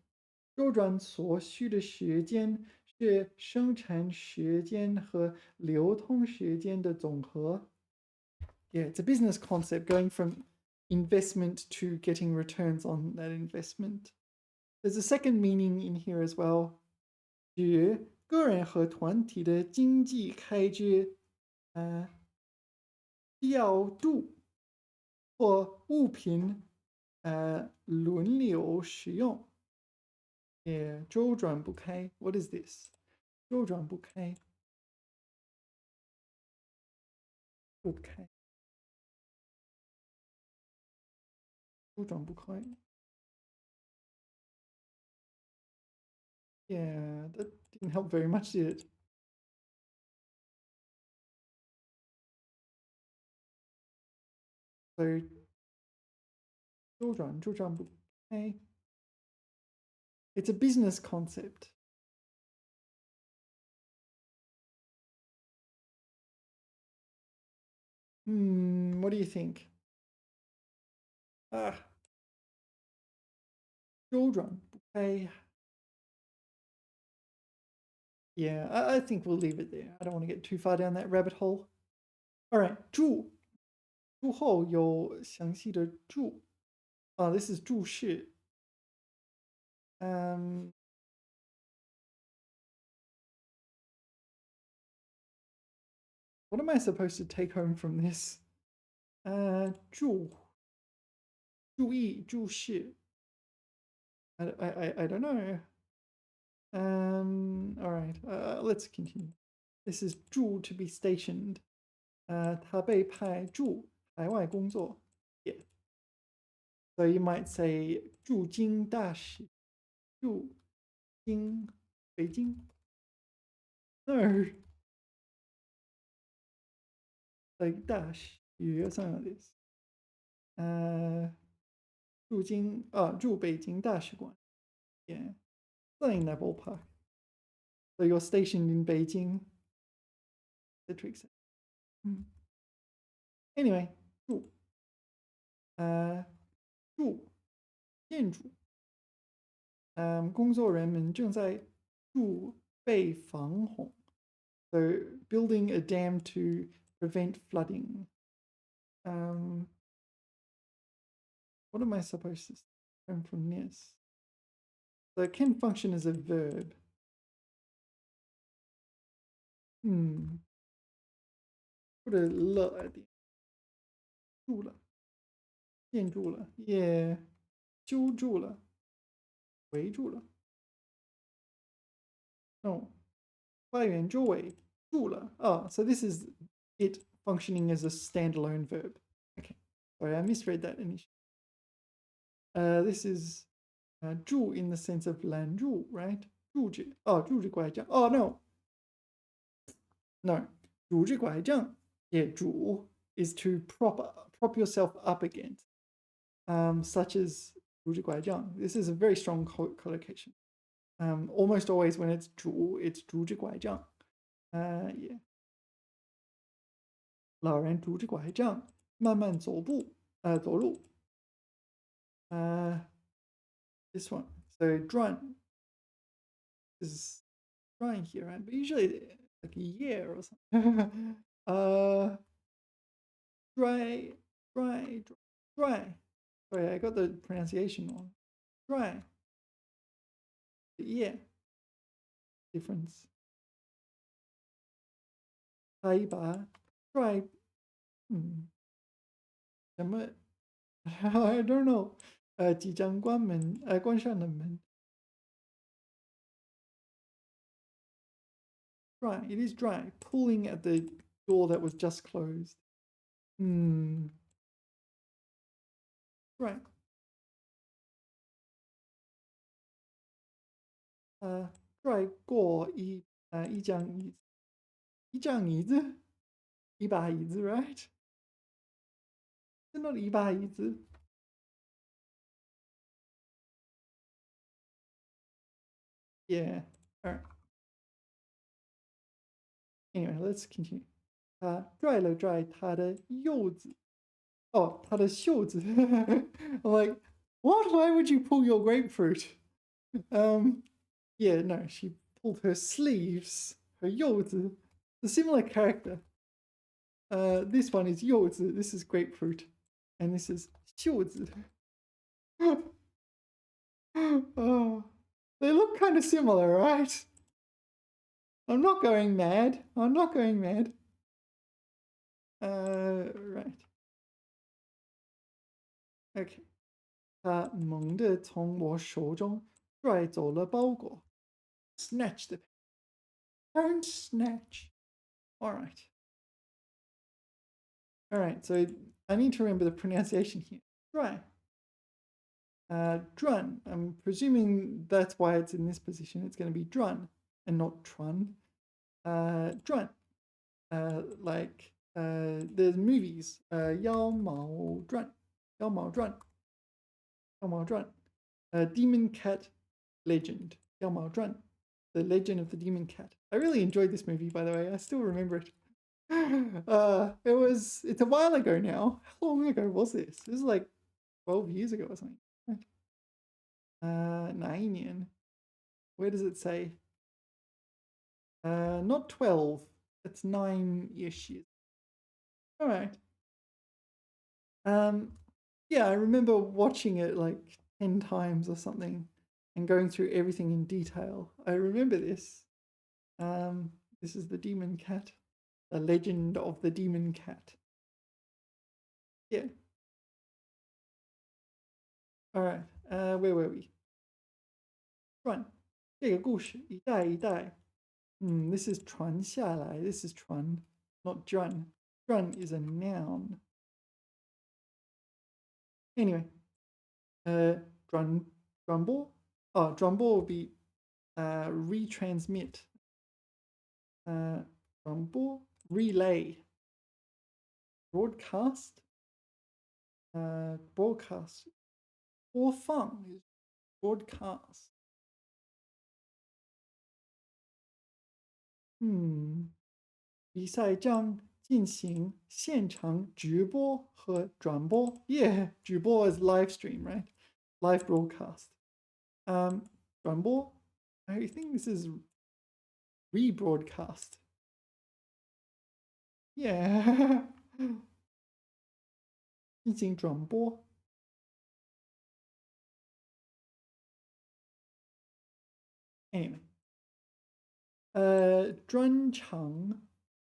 周转所需的时间是生产时间和流通时间的总和。Yeah, it's a business concept going from investment to getting returns on that investment. There's a second meaning in here as well. 指个人和团体的经济开支，调度或物品，轮流使用。周转不开 What is this? 周转不开，不开，周转不开。Yeah, that didn't help very much, did it? So, 周转不开 It's a business concept. What do you think? 周转不开 Yeah, I think we'll leave it there. I don't want to get too far down that rabbit hole. All right, 住注后有详细的注。this is 注释。Um, what am I supposed to take home from this? 注意注释。I don't know. All right. Let's continue. This is 驻 to be stationed. 他被派驻海外工作。Yeah. So you might say 驻京大使。驻京北京。No. Like 大使 or something like this. 驻北京大使馆。Yeah. Something in that ballpark. So you're stationed in Beijing. The trick set. Anyway, 驻驻建筑。工作人们正在筑被防洪。So building a dam to prevent flooding. What am I supposed to learn from this? So it can function as a verb. Put a l at the end. 筑了，建筑了，也修筑了，围住了。No，花园周围筑了。So this is it functioning as a standalone verb. Okay, sorry, I misread that initially. This is 住 in the sense of 拦住 right? 住址住址拐杖。No, 拄着拐杖。Yeah, 拄 is to prop yourself up against. Such as 拄着拐杖. This is a very strong collocation. Almost always when it's 拄, it's 拄着拐杖。Yeah. 老人拄着拐杖，慢慢走路。This one. So 转 is drying here, right? But usually like a year or something. Dry. Sorry, I got the pronunciation wrong. Dry. Yeah. Difference. 他一把 dry. 什么 I don't know. 即将关上的门。Dry. It is dry. Pulling at the door that was just closed. Right. 拽过一张椅子。一张椅子？一把椅子 right? It's not 一把椅子。Yeah. All right. Anyway, let's continue. 他拽了拽他的柚子。他的袖子。I'm like, what? Why would you pull your grapefruit? Yeah, no, she pulled her sleeves, her 柚子. It's a similar character. This one is 柚子, this is grapefruit, and this is 袖子. They look kind of similar, right? I'm not going mad. Right. Okay. 他猛地从我手中拽走了包裹。Snatch the pen. Don't snatch. All right. All right, so I need to remember the pronunciation here. Dry. Drun. I'm presuming that's why it's in this position. It's going to be drun and not trun. Drun. Like there's movies. 妖毛传. Demon Cat Legend. 妖毛传. The Legend of the Demon Cat. I really enjoyed this movie, by the way. I still remember it. It's a while ago now. How long ago was this? This is like 12 years ago or something. 哪一年? Where does it say? Not 12. It's 9-ish years. All right. Yeah, I remember watching it like 10 times or something and going through everything in detail. I remember this. This is the demon cat, the legend of the demon cat. Yeah. All right. Where were we? 传，这个故事一代一代。This is 传下来. This is 传, not 传. 传 is a noun. Anyway, 转播. Oh, 转播 will be retransmit. 转播 relay. Broadcast. Broadcast. 播放 is broadcast. 比赛将进行现场直播和转播。Yeah, 直播 is live stream, right? Live broadcast. 转播 I think this is rebroadcast. Yeah. 进行转播。Anyway. 专长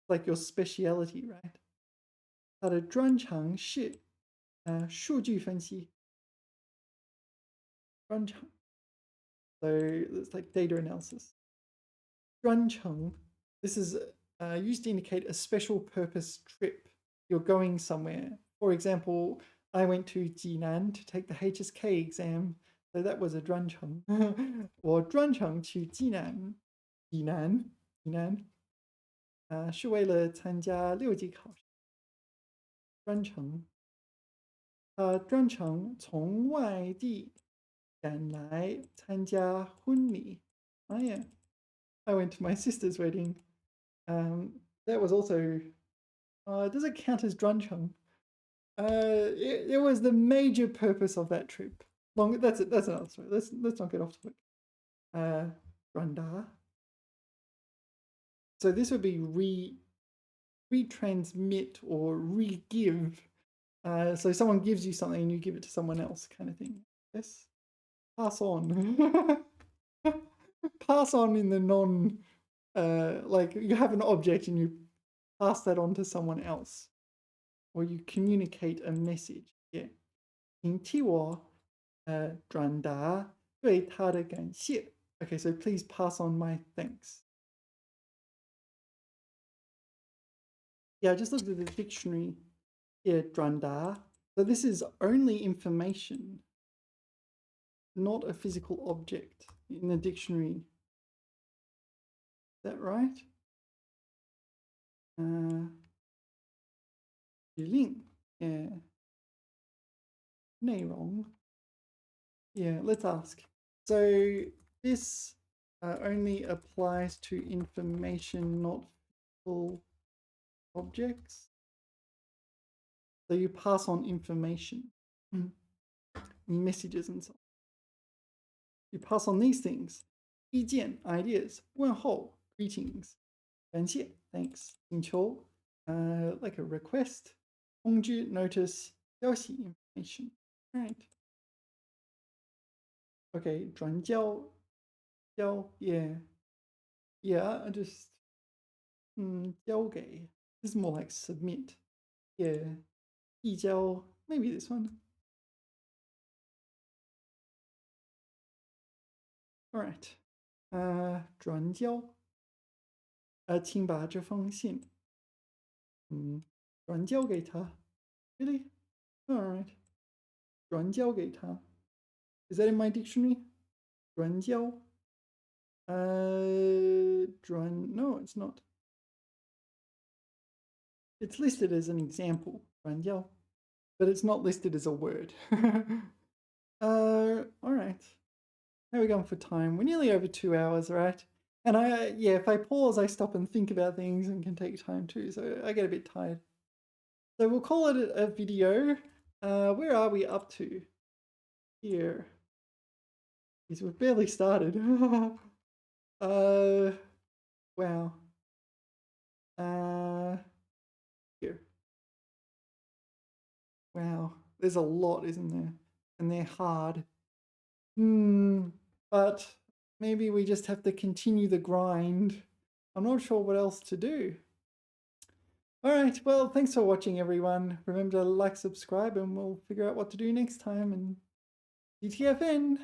like your speciality, right? 它的专长是数据分析。专长 So it's like data analysis. 专程 This is used to indicate a special purpose trip. You're going somewhere. For example, I went to Jinan to take the HSK exam, so that was a 专程。我专程去济南，是为了参加6级考试。专程，专程从外地赶来参加婚礼。Oh yeah, I went to my sister's wedding. That was also. Does it count as 专程? It was the major purpose of that trip. That's it. That's another story. Let's not get off topic. 转达. So this would be retransmit or re-give. So someone gives you something and you give it to someone else, kind of thing. Yes. Pass on. Pass on in the non. Like you have an object and you pass that on to someone else, or you communicate a message. Yeah. 请替我转达对他的感谢. Okay, so please pass on my thanks. Yeah, I just looked at the dictionary. Yeah, 转达. So this is only information, not a physical object in the dictionary. Is that right? 指令. Yeah. 内容. Yeah, let's ask. So this only applies to information, not physical objects. So you pass on information, messages and so on. You pass on these things. 意见 ideas, 问候 greetings, 感谢 thanks, 请求 like a request, 通知 notice, 消息 information. Right. Okay, 转交 yeah. Yeah, I just 交给 This is more like submit. Yeah. 递交 maybe this one. All right. 转交请把这封信转交给他。Really? All right. 转交给他. Is that in my dictionary? 转交 no, it's not. It's listed as an example, 转交, but it's not listed as a word. All right. How are we going for time? We're nearly over 2 hours, right? And if I pause, I stop and think about things and can take time too, so I get a bit tired. So we'll call it a video. Where are we up to? Here. Because we've barely started. Wow. Here. Wow. There's a lot, isn't there? And they're hard. But maybe we just have to continue the grind. I'm not sure what else to do. All right, well, thanks for watching, everyone. Remember to like, subscribe, and we'll figure out what to do next time. And DTFN!